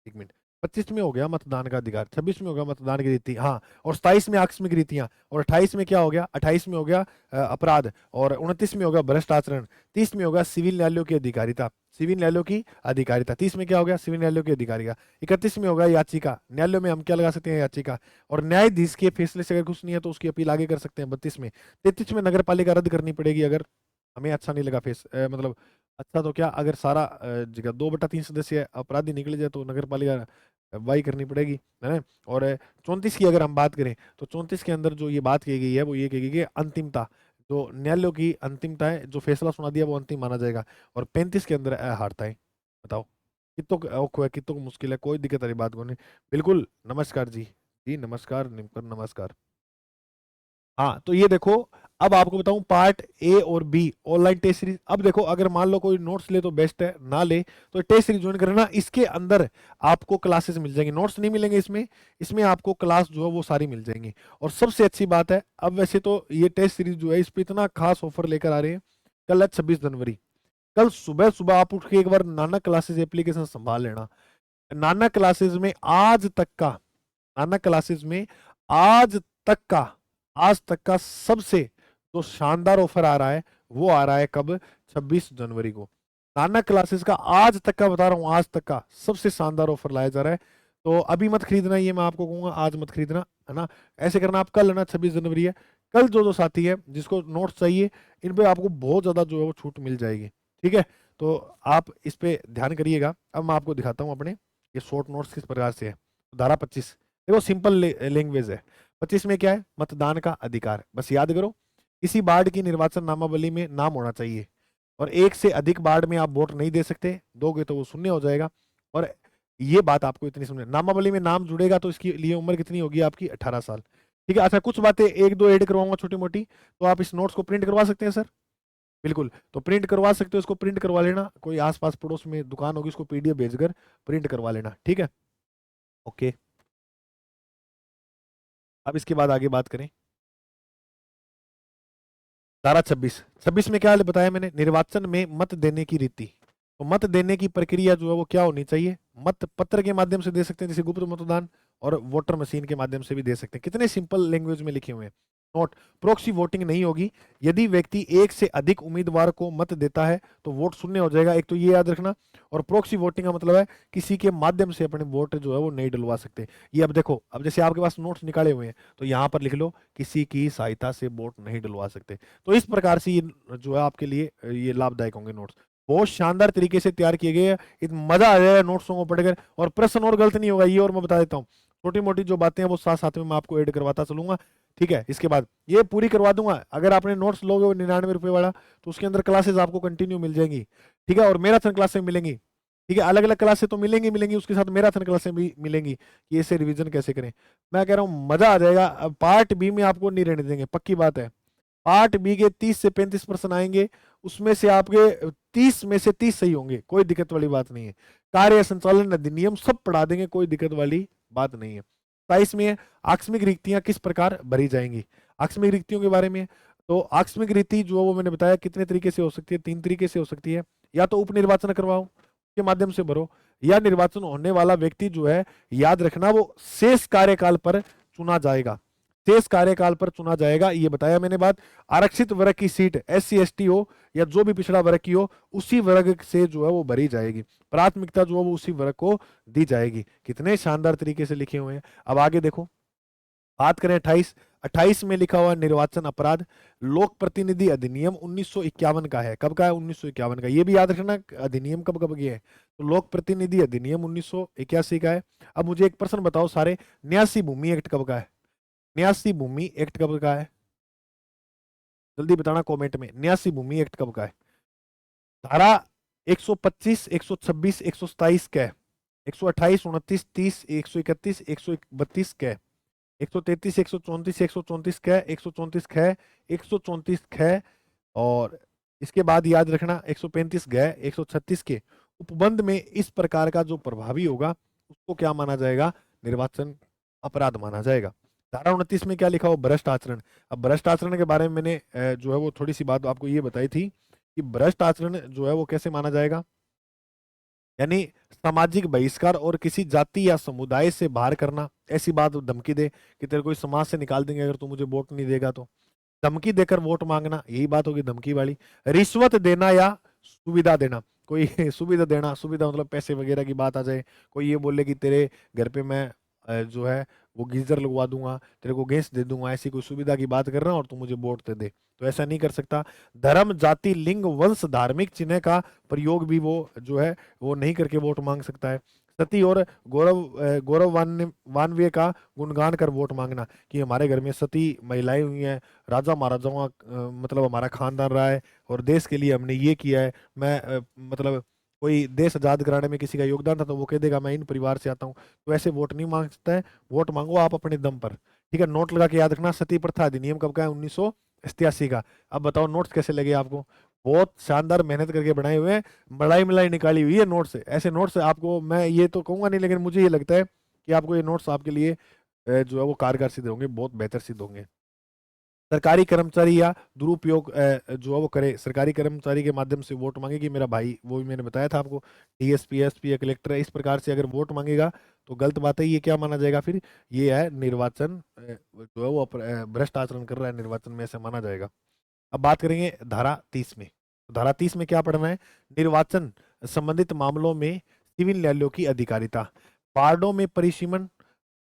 एक मिनट, 25 में हो गया मतदान का अधिकार, 26 में होगा मतदान की रीति, हाँ। और 27 में आकस्मिक रीतियां, और 28 में क्या हो गया, 28 में हो गया अपराध, और 29 में होगा भ्रष्ट आचरण, 30 में होगा सिविल न्यायालयों की अधिकारिता, सिविल न्यायालयों की अधिकारिता। 30 में क्या हो गया, सिविल न्यायालयों की अधिकारिता। 31 में होगा याचिका, न्यायालयों में हम क्या लगा सकते हैं, याचिका। और न्यायाधीश के फैसले से अगर कुछ नहीं है तो उसकी अपील आगे कर सकते हैं, 32 में। 33 में नगर पालिका रद्द करनी पड़ेगी अगर हमें अच्छा नहीं लगा मतलब अच्छा तो क्या, अगर सारा जगह 2/3 सदस्य अपराधी निकल जाए तो नगर पालिका वाही करनी पड़ेगी, है ना। और 34 की अगर हम बात करें तो 34 के अंदर जो ये बात की गई है वो ये कही गई कि अंतिमता, जो न्यायालयों की अंतिमता है, जो फैसला सुना दिया वो अंतिम माना जाएगा। और 35 के अंदर हारता है। बताओ कितों औखो है, कितों मुश्किल है, कोई दिक्कत वाली बात को नहीं। बिल्कुल, नमस्कार जी, जी नमस्कार, नमस्कार। हाँ, तो ये देखो, अब आपको बताऊं पार्ट ए और बी ऑनलाइन टेस्ट सीरीज। अब देखो, अगर मान लो कोई नोट्स ले तो बेस्ट है, ना ले तो टेस्ट सीरीज ज्वाइन करना। इसके अंदर आपको क्लासेस मिल जाएंगी, नोट्स नहीं मिलेंगे इसमें, इसमें आपको क्लास जो है वो सारी मिल जाएंगी। और सबसे अच्छी बात है, अब वैसे तो ये टेस्ट सीरीज जो है इस पे इतना खास ऑफर लेकर आ रहे हैं। कल है 26 जनवरी, कल सुबह सुबह आप उठ के एक बार नाना क्लासेस एप्लीकेशन संभाल लेना। नाना क्लासेस में आज तक का, नाना क्लासेस में आज तक का, आज तक का सबसे जो शानदार ऑफर आ रहा है वो आ रहा है कब, 26 जनवरी को। नाना क्लासेस का आज तक का बता रहा हूँ, आज तक का सबसे शानदार ऑफर लाया जा रहा है। तो अभी मत खरीदना, ये मैं आपको कहूंगा, आज मत खरीदना, है ना। ऐसे करना आप कल, है ना, 26 जनवरी है, कल जो जो साथी है जिसको नोट्स चाहिए, इन पे आपको बहुत ज्यादा जो है वो छूट मिल जाएगी। ठीक है, तो आप इस पे ध्यान करिएगा। अब मैं आपको दिखाता हूँ अपने ये शॉर्ट नोट्स किस प्रकार से है। धारा 25 देखो, सिंपल लैंग्वेज है। 25 में क्या है, मतदान का अधिकार, बस याद करो, किसी वार्ड की निर्वाचन नामावली में नाम होना चाहिए, और एक से अधिक वार्ड में आप वोट नहीं दे सकते, दोगे तो वो शून्य हो जाएगा। और ये बात आपको इतनी समझ, नामावली में नाम जुड़ेगा तो इसके लिए उम्र कितनी होगी आपकी, 18 साल। ठीक है, अच्छा कुछ बातें एक दो ऐड करवाऊंगा छोटी मोटी, तो आप इस नोट्स को प्रिंट करवा सकते हैं सर। बिल्कुल, तो प्रिंट करवा सकते हो, इसको प्रिंट करवा लेना, कोई आसपास पड़ोस में दुकान होगी उसको PDF भेजकर प्रिंट करवा लेना। ठीक है, ओके। अब इसके बाद आगे बात करें, धारा 26 में क्या बताया मैंने, निर्वाचन में मत देने की रीति। तो मत देने की प्रक्रिया जो है वो क्या होनी चाहिए, मत पत्र के माध्यम से दे सकते हैं जैसे गुप्त मतदान, और वोटर मशीन के माध्यम से भी दे सकते हैं। कितने सिंपल लैंग्वेज में लिखे हुए हैं। नोट, प्रोक्सी वोटिंग नहीं होगी। यदि व्यक्ति एक से अधिक उम्मीदवार को मत देता है तो वोट शून्य हो जाएगा, एक तो ये याद रखना। और प्रोक्सी वोटिंग का मतलब है किसी के माध्यम से अपने वोट जो है वो नहीं डलवा सकते। ये अब देखो, अब जैसे आपके पास नोट्स निकाले हुए हैं तो यहाँ पर लिख लो किसी की सहायता से वोट नहीं डलवा सकते। तो इस प्रकार से ये जो है आपके लिए ये लाभदायक होंगे नोट्स। बहुत शानदार तरीके से तैयार किए गए हैं, मजा आ जाएगा नोट्सों को पढ़कर, और प्रश्न और गलत नहीं होगा, ये और मैं बता देता हूँ। छोटी मोटी जो बातें हैं वो साथ साथ में मैं आपको ऐड करवाता चलूंगा, ठीक है। इसके बाद ये पूरी करवा दूंगा। अगर आपने नोट्स लोगे 99 रुपए वाला तो उसके अंदर क्लासेस आपको कंटिन्यू मिल जाएंगी, ठीक है, और मैराथन क्लासेस मिलेंगी, ठीक है। अलग अलग क्लासेस तो मिलेंगी मिलेंगी, उसके साथ मैराथन क्लासेस भी मिलेंगी कि ऐसे रिवीजन कैसे करें। मैं कह रहा हूँ मजा आ जाएगा। अब पार्ट बी में आपको नहीं रहने देंगे, पक्की बात है। पार्ट बी के 30 से 35 प्रश्न आएंगे, उसमें से आपके 30 में से 30 सही होंगे, कोई दिक्कत वाली बात नहीं है। कार्य संचालन अधिनियम सब पढ़ा देंगे, कोई दिक्कत वाली बात नहीं है। 27 में आकस्मिक रिक्तियां किस प्रकार भरी जाएंगी, आकस्मिक रिक्तियों के बारे में। तो आकस्मिक रिक्ति जो है वो मैंने बताया कितने तरीके से हो सकती है, 3 तरीके से हो सकती है। या तो उपनिर्वाचन करवाओ के माध्यम से भरो, या निर्वाचन होने वाला व्यक्ति जो है, याद रखना, वो शेष कार्यकाल पर चुना जाएगा, शेष कार्यकाल पर चुना जाएगा, ये बताया मैंने बात। आरक्षित वर्ग की सीट SC ST हो या जो भी पिछड़ा वर्ग की हो, उसी वर्ग से जो है वो भरी जाएगी, प्राथमिकता जो है वो उसी वर्ग को दी जाएगी। कितने शानदार तरीके से लिखे हुए हैं। अब आगे देखो, बात करें 28 में लिखा हुआ निर्वाचन अपराध। लोक प्रतिनिधि अधिनियम 1951 का है। कब का है? 1951 का। ये भी याद रखना अधिनियम कब कब के है। तो लोक प्रतिनिधि अधिनियम 1981 का है। अब मुझे एक प्रश्न बताओ सारे, न्यासी भूमि एक्ट कब का है? न्यासी भूमि एक्ट कब का है? जल्दी बताना कमेंट में, न्यासी भूमि एक्ट कब का है? धारा 125, 126, 127 क्या है? 128, 29, 30, 131, 132 क्या है? 133, 134, 134 क्या है? 134 ख, 134 ख, और इसके बाद याद रखना 135 ग, 136 के उपबंध में इस प्रकार का जो प्रभावी होगा उसको क्या माना जाएगा? निर्वाचन अपराध माना जाएगा। धारा 29 में क्या लिखा हो? भ्रष्ट आचरण। अब भ्रष्ट आचरण के बारे में मैंने जो है वो थोड़ी सी बात आपको ये बताई थी कि भ्रष्ट आचरण जो है वो कैसे माना जाएगा, यानी सामाजिक बहिष्कार और किसी जाति या समुदाय से बाहर करना। ऐसी बात धमकी दे कि तेरे को इस समाज से निकाल देंगे अगर तू मुझे वोट नहीं देगा, तो धमकी देकर वोट मांगना, यही बात होगी धमकी वाली। रिश्वत देना या सुविधा देना, कोई सुविधा देना, सुविधा मतलब पैसे वगैरह की बात आ जाए, कोई ये बोले कि तेरे घर पे मैं जो है वो गीजर लगवा दूंगा, तेरे को गैस दे दूंगा, ऐसी कोई सुविधा की बात कर रहा हूं और तू मुझे वोट दे दे, तो ऐसा नहीं कर सकता। धर्म, जाति, लिंग, वंश, धार्मिक चिन्ह का प्रयोग भी वो जो है वो नहीं करके वोट मांग सकता है। सती और गौरवान्वित का गुणगान कर वोट मांगना कि हमारे घर में सती महिलाएं हुई हैं, राजा महाराजाओं का मतलब हमारा खानदान रहा है और देश के लिए हमने ये किया है। मैं मतलब कोई देश आजाद कराने में किसी का योगदान था तो वो कह देगा मैं इन परिवार से आता हूँ, तो ऐसे वोट नहीं मांग सकता है। वोट मांगो आप अपने दम पर, ठीक है। नोट लगा के याद रखना, सती प्रथा अधिनियम कब का है? 1987 का। अब बताओ नोट्स कैसे लगे आपको? बहुत शानदार मेहनत करके बनाए हुए हैं, मलाई मलाई निकाली हुई है नोट्स से। ऐसे नोट्स आपको मैं ये तो कहूंगा नहीं, लेकिन मुझे ये लगता है कि आपको ये नोट्स आपके लिए जो है वो कारगर सिद्ध होंगे, बहुत बेहतर सिद्ध होंगे। सरकारी कर्मचारी या दुरुपयोग जो है वो करे, सरकारी कर्मचारी के माध्यम से वोट मांगे कि मेरा भाई, वो भी मैंने बताया था आपको, DSP SP या कलेक्टर है, इस प्रकार से अगर वोट मांगेगा तो गलत बात है। ये क्या माना जाएगा फिर? ये है निर्वाचन जो है वो भ्रष्ट आचरण कर रहा है निर्वाचन में, ऐसे माना जाएगा। अब बात करेंगे धारा 30 में। तो धारा 30 में क्या पढ़ना है? निर्वाचन संबंधित मामलों में सिविल न्यायालयों की अधिकारिता, वार्डों में परिसीमन,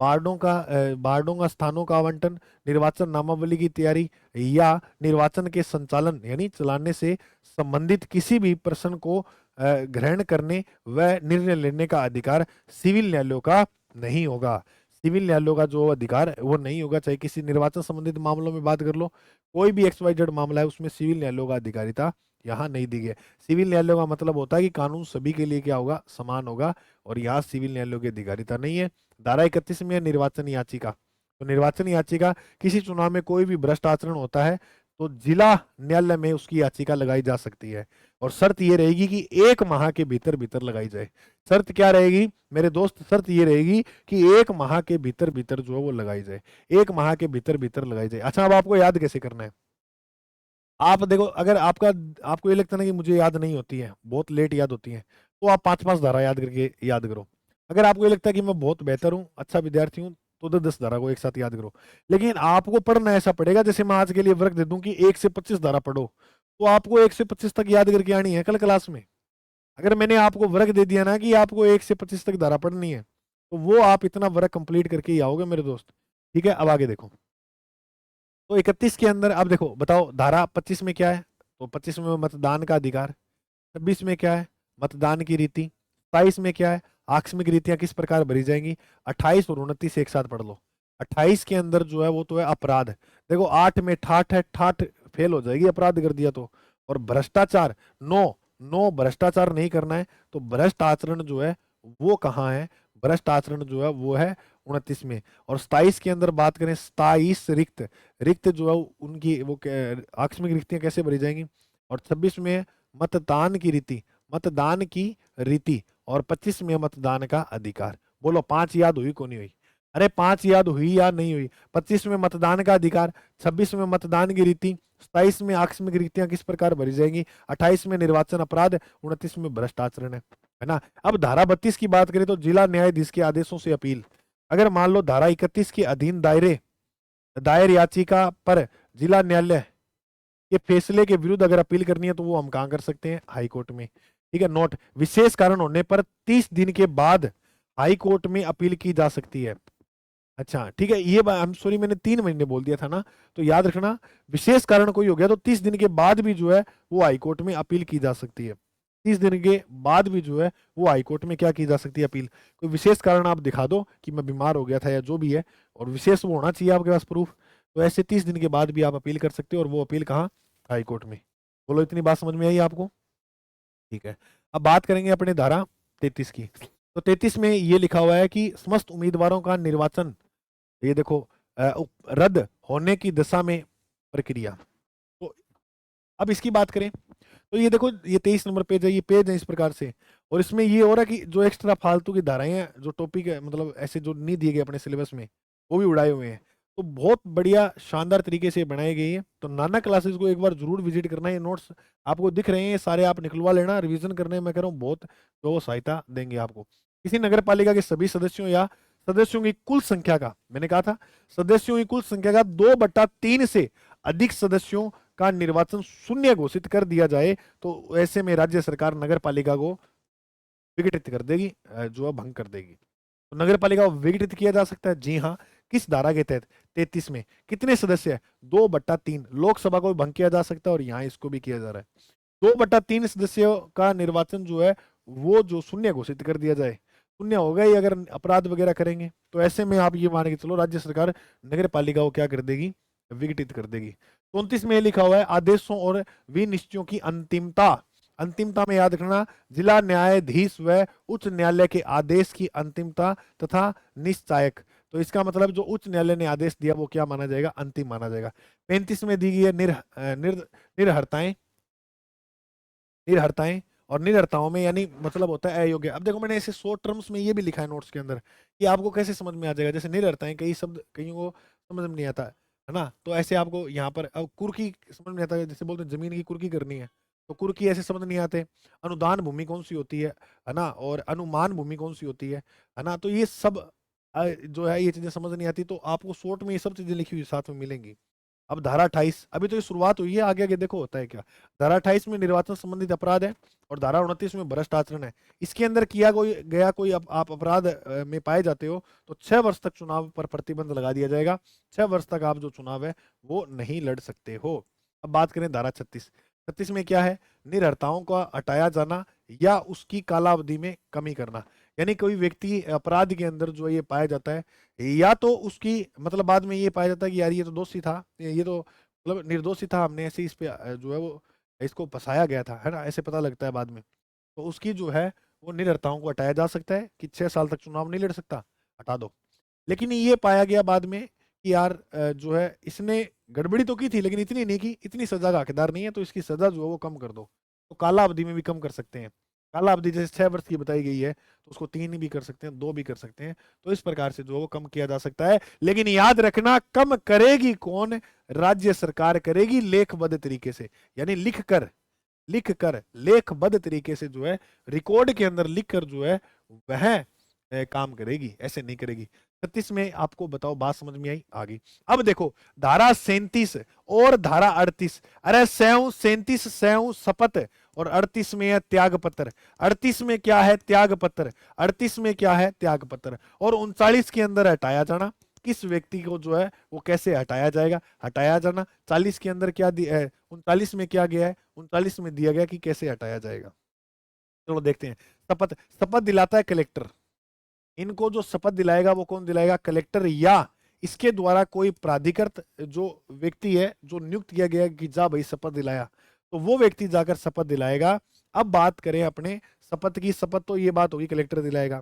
वार्डों का स्थानों का आवंटन, निर्वाचन नामावली की तैयारी या निर्वाचन के संचालन यानी चलाने से संबंधित किसी भी प्रश्न को ग्रहण करने व निर्णय लेने का अधिकार सिविल न्यायालयों का नहीं होगा। सिविल न्यायालयों का जो अधिकार है वो नहीं होगा, चाहे किसी निर्वाचन संबंधित मामलों में बात कर लो, कोई भी XYZ मामला है उसमें सिविल न्यायालयों का अधिकारिता यहाँ नहीं दी गई। सिविल न्यायालयों का मतलब होता है कि कानून सभी के लिए क्या होगा? समान होगा, और यहाँ सिविल न्यायालयों की अधिकारिता नहीं है। धारा 31 में है निर्वाचन याचिका। तो निर्वाचन याचिका, किसी चुनाव में कोई भी भ्रष्ट आचरण होता है तो जिला न्यायालय में उसकी याचिका लगाई जा सकती है, और शर्त ये रहेगी कि 1 माह के भीतर भीतर लगाई जाए। शर्त क्या रहेगी मेरे दोस्त? शर्त ये रहेगी कि 1 माह के भीतर भीतर जो है वो लगाई जाए, 1 माह के भीतर भीतर लगाई जाए। अच्छा, अब आपको याद कैसे करना है? आप देखो, अगर आपको ये लगता है ना कि मुझे याद नहीं होती है, बहुत लेट याद होती है, तो आप 5-5 धारा याद करके याद करो। अगर आपको ये लगता है कि मैं बहुत बेहतर हूँ, अच्छा विद्यार्थी हूँ, तो 10 धारा को एक साथ याद करो। लेकिन आपको पढ़ना ऐसा पड़ेगा, जैसे मैं आज के लिए वर्क दे दूं कि 1 से 25 धारा पढ़ो, तो आपको 1 से 25 तक याद करके आनी है कल क्लास में। अगर मैंने आपको वर्क दे दिया ना कि आपको 1 से 25 तक धारा पढ़नी है, तो वो आप इतना वर्क कंप्लीट करके ही आओगे मेरे दोस्त। ठीक है, अब आगे देखो। तो 31 के अंदर अब देखो, बताओ धारा 25 में क्या है? तो 25 में मतदान का अधिकार। 26 में क्या है? मतदान की रीति। 27 में क्या है? आकस्मिक रीतियां किस प्रकार भरी जाएंगी। 28 और 29 एक साथ पढ़ लो। 28 के अंदर जो है वो तो है अपराध। देखो 8 में ठाठ है, ठाठ फेल हो जाएगी अपराध कर दिया तो। और भ्रष्टाचार 9, 9 भ्रष्टाचार नहीं करना है, तो भ्रष्ट आचरण जो है वो कहाँ है? भ्रष्ट आचरण जो है वो है 29 में। और 27 के अंदर बात करें, 27 रिक्त, रिक्त जो है उनकी वो आकस्मिक रिक्तियां कैसे भरी जाएंगी। और 26 में मतदान की रीति, मतदान की रीति। और 25 में मतदान का अधिकार। बोलो 5 याद हुई को नहीं हुई? अरे 5 याद हुई या नहीं हुई? 25 में मतदान का अधिकार, 26 में मतदान की रीति, 27 में आकस्मिक रीतियां किस प्रकार भरी जाएंगी, 28 में निर्वाचन अपराध, 29 में भ्रष्ट आचरण है ना। अब धारा 32 की बात करें तो जिला न्यायाधीश के आदेशों से अपील। अगर मान लो धारा 31 के अधीन दायर याचिका पर जिला न्यायालय के फैसले के विरुद्ध अगर अपील करनी है तो वो हम कहाँ कर सकते हैं? हाई कोर्ट में। ठीक है, नोट, विशेष कारण होने पर 30 दिन के बाद हाई कोर्ट में अपील की जा सकती है। अच्छा ठीक है, ये आई एम सॉरी, मैंने 3 महीने बोल दिया था ना, तो याद रखना विशेष कारण कोई हो गया तो 30 दिन के बाद भी जो है वो हाई कोर्ट में अपील की जा सकती है। 30 दिन के बाद भी जो है वो हाई कोर्ट में क्या की जा सकती है? अपील। कोई विशेष कारण आप दिखा दो कि मैं बीमार हो गया था या जो भी है, और विशेष वो होना चाहिए आपके पास प्रूफ, तो ऐसे 30 दिन के बाद भी आप अपील कर सकते हो, और वो अपील कहाँ? हाई कोर्ट में। बोलो इतनी बात समझ में आई आपको? ठीक है, अब बात करेंगे अपने धारा 33 की। तो 33 में ये लिखा हुआ है कि समस्त उम्मीदवारों का निर्वाचन, ये देखो, रद्द होने की दशा में प्रक्रिया। तो अब इसकी बात करें तो ये देखो, ये 23 नंबर पेज है, ये पेज है इस प्रकार से। और इसमें ये हो रहा है कि जो एक्स्ट्रा फालतू की धाराएं हैं, जो टॉपिक है, मतलब ऐसे जो नहीं दिए गए अपने सिलेबस में, वो भी उड़ाए हुए हैं। तो बहुत बढ़िया शानदार तरीके से बनाई गई है। तो नाना क्लासेस को एक बार जरूर विजिट करना। ये नोट्स आपको दिख रहे हैं, ये सारे आप निकलवा लेना, रिवीजन करने में मैं कह रहा हूँ बहुत जो सहायता देंगे आपको। किसी नगर पालिका के सभी सदस्यों या सदस्यों की कुल संख्या का, मैंने कहा था सदस्यों की कुल संख्या का 2/3 से अधिक सदस्यों का निर्वाचन शून्य घोषित कर दिया जाए, तो ऐसे में राज्य सरकार नगर पालिका को विघटित कर देगी, जो है भंग कर देगी। तो नगर पालिका को विघटित किया जा सकता है, जी हाँ। किस धारा के तहत? 33 में। कितने सदस्य है? 2/3। लोकसभा को भंग किया जा सकता है और यहाँ इसको भी किया जा रहा है। 2/3 सदस्यों का निर्वाचन जो है वो जो शून्य घोषित कर दिया जाए। शून्य होगा ही अगर अपराध वगैरह करेंगे, तो ऐसे में आप ये मान के चलो राज्य सरकार नगर पालिका को क्या कर देगी? विघटित कर देगी। 29 में लिखा हुआ है आदेशों और विनिश्चयों की अंतिमता। अंतिमता में याद रखना, जिला न्यायाधीश व उच्च न्यायालय के आदेश की अंतिमता तथा निश्चायक। तो इसका मतलब जो उच्च न्यायालय ने आदेश दिया वो क्या माना जाएगा? अंतिम माना जाएगा। 35 में दी गई है निर्हरताएं। निर्हरताएं और निर्हरताओं में यानी मतलब होता है अयोग्य। अब देखो मैंने ऐसे शॉर्ट टर्म्स में ये भी लिखा है नोट्स के अंदर कि आपको कैसे समझ में आ जाएगा। जैसे निर्हरताएं, कई शब्द कईयों को समझ में नहीं आता है ना, तो ऐसे आपको यहाँ पर अब कुर्की समझ में आता है, जैसे बोलते हैं जमीन की कुर्की करनी है, तो कुर्की ऐसे समझ नहीं आते। अनुदान भूमि कौन सी होती है ना, और अनुमान भूमि कौन सी होती है ना, तो ये सब जो है ये चीजें समझ नहीं आती, तो आपको शॉर्ट में ये सब चीजें लिखी हुई साथ में मिलेंगी। अब धारा 28, अभी तो ये शुरुआत हुई है, आगे आगे देखो होता है क्या। धारा 28 में निर्वाचन संबंधित अपराध है, और धारा 29 में भ्रष्ट आचरण है। इसके अंदर किया कोई गया कोई आप अपराध में पाए जाते हो तो 6 वर्ष तक चुनाव पर प्रतिबंध लगा दिया जाएगा। 6 वर्ष तक आप जो चुनाव है वो नहीं लड़ सकते हो। अब बात करें धारा 36। 36 में क्या है? निर्हरताओं का हटाया जाना या उसकी कालावधि में कमी करना। यानी कोई व्यक्ति अपराध के अंदर जो ये पाया जाता है, या तो उसकी मतलब बाद में ये पाया जाता है कि यार ये तो दोषी था, ये तो मतलब निर्दोषी था, हमने ऐसे इस पे जो है वो इसको फंसाया गया था, है ना, ऐसे पता लगता है बाद में, तो उसकी जो है वो निर्हरताओं को हटाया जा सकता है कि 6 साल तक चुनाव नहीं लड़ सकता, हटा दो। लेकिन ये पाया गया बाद में कि यार जो है इसने गड़बड़ी तो की थी लेकिन इतनी नहीं की, इतनी सजा का हकदार नहीं है, तो इसकी सजा जो है वो कम कर दो। तो काला अवधि में भी कम कर सकते हैं। काला अवधि जैसे 6 वर्ष की बताई गई है, तो उसको 3 भी कर सकते हैं, 2 भी कर सकते हैं। तो इस प्रकार से जो है वो कम किया जा सकता है। लेकिन याद रखना, कम करेगी कौन? राज्य सरकार करेगी, लेखबद्ध तरीके से, यानी लिख कर लेखबद्ध तरीके से जो है रिकॉर्ड के अंदर लिख कर जो है वह काम करेगी, ऐसे नहीं करेगी। 36 में आपको बताओ, बात समझ में आई? आगे अब देखो, धारा 37 और धारा 38, अरे 37 शपथ और 38 में है त्याग पत्र। 38 में क्या है? त्याग पत्र। 38 में क्या है? त्याग पत्र। और 39 के अंदर हटाया जाना, किस व्यक्ति को जो है वो कैसे हटाया जाएगा? हटाया जाना 40 के अंदर क्या दिया है? 39 में क्या गया है? 39 में दिया गया कि कैसे हटाया जाएगा। चलो देखते हैं। शपथ, शपथ दिलाता है कलेक्टर। इनको जो शपथ दिलाएगा वो कौन दिलाएगा? कलेक्टर, या इसके द्वारा कोई प्राधिकृत जो व्यक्ति है जो नियुक्त किया गया कि जा भाई शपथ दिलाया, तो वो व्यक्ति जाकर शपथ दिलाएगा। अब बात करें अपने शपथ की, शपथ तो ये बात होगी कलेक्टर दिलाएगा।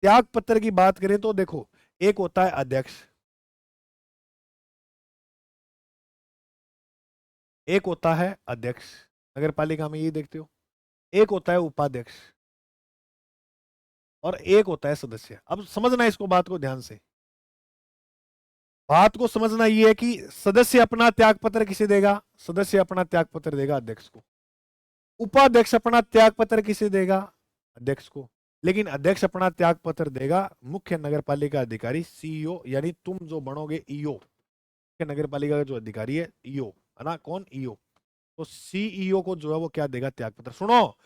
त्याग पत्र की बात करें तो देखो, एक होता है अध्यक्ष, एक होता है अध्यक्ष, नगर पालिका में ये देखते हो, एक होता है उपाध्यक्ष और एक होता है सदस्य। अब समझना इसको, बात को ध्यान से, बात को समझना ये है कि सदस्य अपना त्याग पत्र किसे देगा? सदस्य अपना त्याग पत्र देगा अध्यक्ष को। उपाध्यक्ष अपना त्याग पत्र किसे देगा? अध्यक्ष को। लेकिन अध्यक्ष अपना त्याग पत्र देगा मुख्य नगर पालिका अधिकारी, सीईओ, यानी तुम जो बनोगे ईओ, मुख्य नगर पालिका का जो अधिकारी है ईओ, है ना? कौन? ईओ। तो सीईओ को जो है वो क्या देगा? त्याग पत्र। सुनो,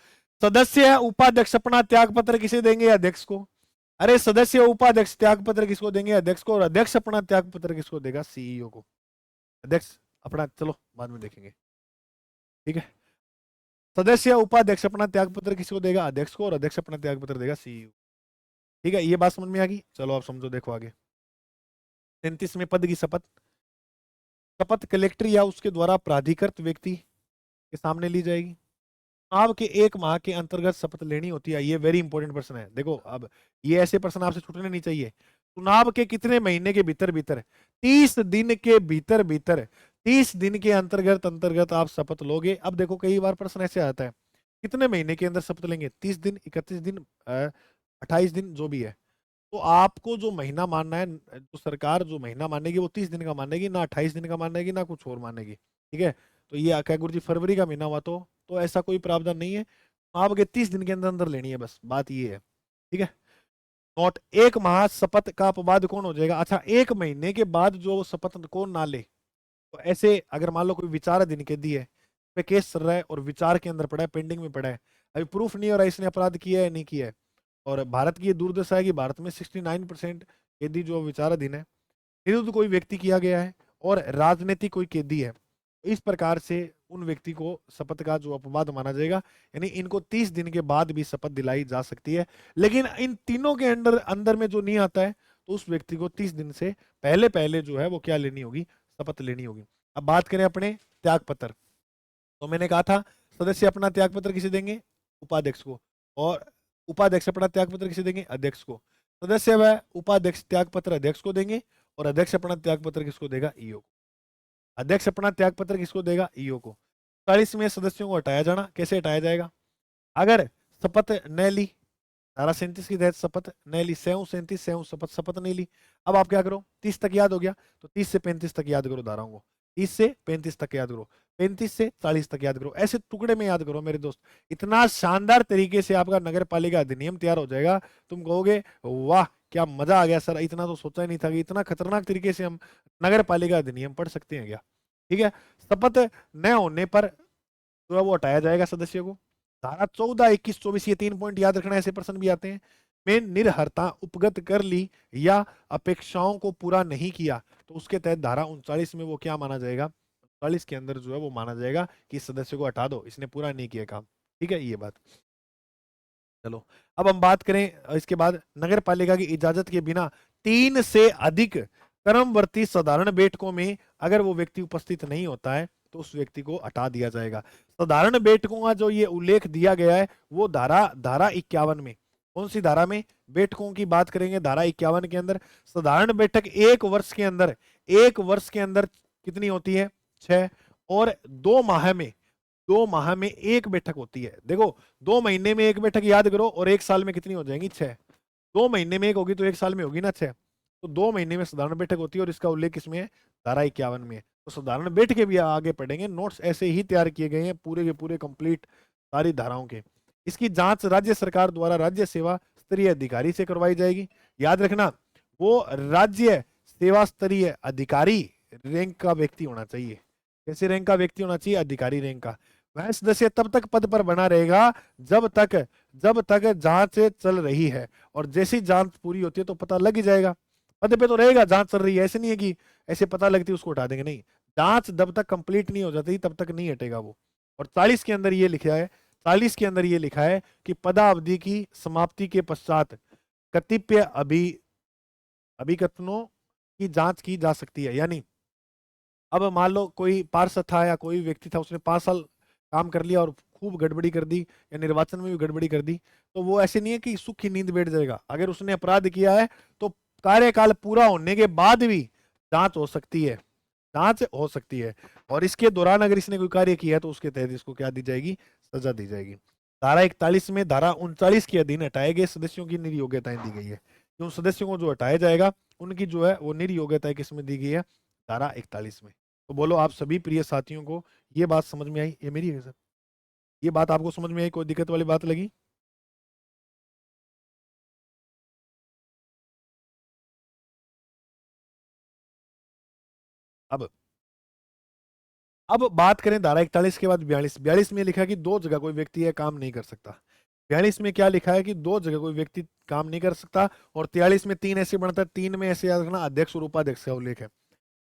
सदस्य है, उपाध्यक्ष अपना त्याग पत्र किसे देंगे? अध्यक्ष को। अरे सदस्य उपाध्यक्ष त्याग पत्र किसको देंगे? अध्यक्ष को। और अध्यक्ष अपना त्याग पत्र किसको देगा? सीईओ को। अध्यक्ष अपना, चलो बाद में देखेंगे, ठीक है। सदस्य उपाध्यक्ष अपना त्याग पत्र किसको देगा? अध्यक्ष को। और अध्यक्ष अपना त्याग पत्र देगा सीईओ। ठीक है, ये बात समझ में आ गई? चलो आप समझो, देखो आगे। 33 में पद की शपथ। शपथ कलेक्टर या उसके द्वारा प्राधिकृत व्यक्ति के सामने ली जाएगी। चुनाव के 1 माह के अंतर्गत शपथ लेनी होती है। ये वेरी इंपॉर्टेंट प्रश्न है। देखो अब ये ऐसे प्रश्न आपसे छूटने नहीं चाहिए। चुनाव के कितने महीने के भीतर भीतर? 30 दिन के भीतर भीतर, 30 दिन के अंतर्गत अंतर्गत आप शपथ लोगे। अब देखो कई बार प्रश्न ऐसे आता है, कितने महीने के अंदर शपथ लेंगे? 30 दिन, 31 दिन, 28 दिन, जो भी है। तो आपको जो महीना मानना है, जो सरकार जो महीना मानेगी वो 30 दिन का मानेगी, ना 28 दिन का मानेगी, ना कुछ और मानेगी। ठीक है, तो ये क्या गुरु जी फरवरी का महीना हुआ तो ऐसा कोई प्रावधान नहीं है। आपके 30 दिन के अंदर अंदर लेनी है, बस बात ये है। ठीक है, नोट, 1 माह शपथ का अपवाद कौन हो जाएगा? अच्छा, 1 महीने के बाद जो शपथ कौन ना ले, तो ऐसे अगर मान लो कोई विचाराधीन कैदी है, पे केस चल रहा है और विचार के अंदर पड़ा है, पेंडिंग में पड़ा है, अभी प्रूफ नहीं हो रहा इसने अपराध किया है नहीं किया है, और भारत की ये दुर्दशा है कि भारत में 69% कैदी जो विचाराधीन है, विरुद्ध कोई व्यक्ति किया गया है और राजनीतिक कोई कैदी है, इस प्रकार से उन व्यक्ति को शपथ का जो अपवाद माना जाएगा। यानी इनको 30 दिन के बाद भी शपथ दिलाई जा सकती है। लेकिन इन तीनों के अंदर अंदर में जो नहीं आता है, तो उस व्यक्ति को 30 दिन से पहले पहले जो है वो क्या लेनी होगी? शपथ लेनी होगी। अब बात करें अपने त्याग पत्र, तो मैंने कहा था सदस्य अपना त्याग पत्र किसे देंगे? उपाध्यक्ष को। और उपाध्यक्ष अपना त्याग पत्र किसे देंगे? अध्यक्ष को। सदस्य व उपाध्यक्ष त्याग पत्र अध्यक्ष को देंगे, और अध्यक्ष अपना त्याग पत्र किसको देगा? ईओ को। अध्यक्ष अपना त्याग पत्र किसको देगा? ईओ को। 40 में सदस्यों को हटाया जाना, कैसे हटाया जाएगा? अगर शपथ न ली, धारा 37 की तहत शपथ न ली, 37 शपथ नहीं ली, अब आप क्या करो? 30 तक याद हो गया, तो 30 से 35 तक याद करो धाराओं को, 30 से 35 तक याद करो, 35 से 40 तक याद करो, ऐसे टुकड़े में याद करो मेरे दोस्त। इतना शानदार तरीके से आपका नगर पालिका अधिनियम तैयार हो जाएगा, तुम कहोगे वाह क्या मजा आ गया सर, इतना तो सोचा ही नहीं था कि इतना खतरनाक तरीके से हम नगर पालिका अधिनियम पढ़ सकते हैं क्या। ठीक है, शपथ न होने पर जो है वो हटाया जाएगा सदस्य को। धारा 14, 21, 24, ये 3 पॉइंट याद रखना, ऐसे प्रश्न भी आते हैं। में निर्हरता उपगत कर ली या अपेक्षाओं को पूरा नहीं किया, तो उसके तहत धारा 39 में वो क्या माना जाएगा? 39 के अंदर जो है वो माना जाएगा कि इस सदस्य को हटा दो, इसने पूरा नहीं किया काम। ठीक है, ये बात। चलो अब हम बात करें इसके बाद, नगर पालिका की इजाजत के बिना 3 से अधिक क्रमवर्ती साधारण बैठकों में अगर वो व्यक्ति उपस्थित नहीं होता है, तो उस व्यक्ति को हटा दिया जाएगा। साधारण बैठकों का जो ये उल्लेख दिया गया है वो धारा 51 में, कौन सी धारा में? बैठकों की बात करेंगे धारा 51 के अंदर। साधारण बैठक 1 वर्ष के अंदर, 1 वर्ष के अंदर कितनी होती है? 6। और 2 माह में, 2 माह में 1 बैठक होती है। देखो 2 महीने में 1 बैठक याद करो, और 1 साल में कितनी हो जाएंगी? 6। 2 महीने में 1 होगी तो 1 साल में होगी ना 6। तो 2 महीने में साधारण बैठक होती है, और इसका उल्लेख किसमें है? धारा 51 में है। तो साधारण बैठकें भी आगे पढ़ेंगे, नोट्स ऐसे ही तैयार किए गए हैं पूरे के पूरे कंप्लीट सारी धाराओं के। इसकी जांच राज्य सरकार द्वारा राज्य सेवा स्तरीय अधिकारी से करवाई जाएगी। याद रखना, वो राज्य सेवा स्तरीय अधिकारी रैंक का व्यक्ति होना चाहिए। कैसे रैंक का व्यक्ति होना चाहिए? अधिकारी रैंक का। वह सदस्य तब तक पद पर बना रहेगा जब तक जांच चल रही है, और जैसी जांच पूरी होती है तो पता लग ही जाएगा। पद पे तो रहेगा, जांच चल रही है, ऐसे नहीं है कि ऐसे पता लगती है उसको उठा देंगे, नहीं। जांच जब तक कंप्लीट नहीं हो जाती तब तक नहीं हटेगा वो। और 40 के अंदर ये लिखा है, 40 के अंदर ये लिखा है कि पदावधि की समाप्ति के पश्चात कतिपय अभिकथनों की जांच की जा सकती है। यानी अब मान लो कोई पार्षद था या कोई व्यक्ति था, उसने 5 साल काम कर लिया और खूब गड़बड़ी कर दी, या निर्वाचन में भी गड़बड़ी कर दी, तो वो ऐसे नहीं है कि सुख की नींद बैठ जाएगा। अगर उसने अपराध किया है तो कार्यकाल पूरा होने के बाद भी जांच हो सकती है, जांच हो सकती है। और इसके दौरान अगर इसने कोई कार्य किया है तो उसके तहत इसको क्या दी जाएगी? सजा दी जाएगी। धारा 41 में धारा 39 के अधीन हटाए गए सदस्यों की निर्योग्यताएं दी गई है। उन सदस्यों को जो हटाया जाएगा उनकी जो है वो निर्योग्यता किसमें दी गई है? धारा 41 में। तो बोलो आप सभी प्रिय साथियों को ये बात समझ में आई? ये मेरी है सर, ये बात आपको समझ में आई? कोई दिक्कत वाली बात लगी? अब बात करें धारा 41 के बाद 42 में लिखा है कि दो जगह कोई व्यक्ति है काम नहीं कर सकता। 42 में क्या लिखा है कि दो जगह कोई व्यक्ति काम नहीं कर सकता। और 43 में 3 ऐसे बनता है, 3 में ऐसे याद रखना, अध्यक्ष और उपाध्यक्ष का उल्लेख है,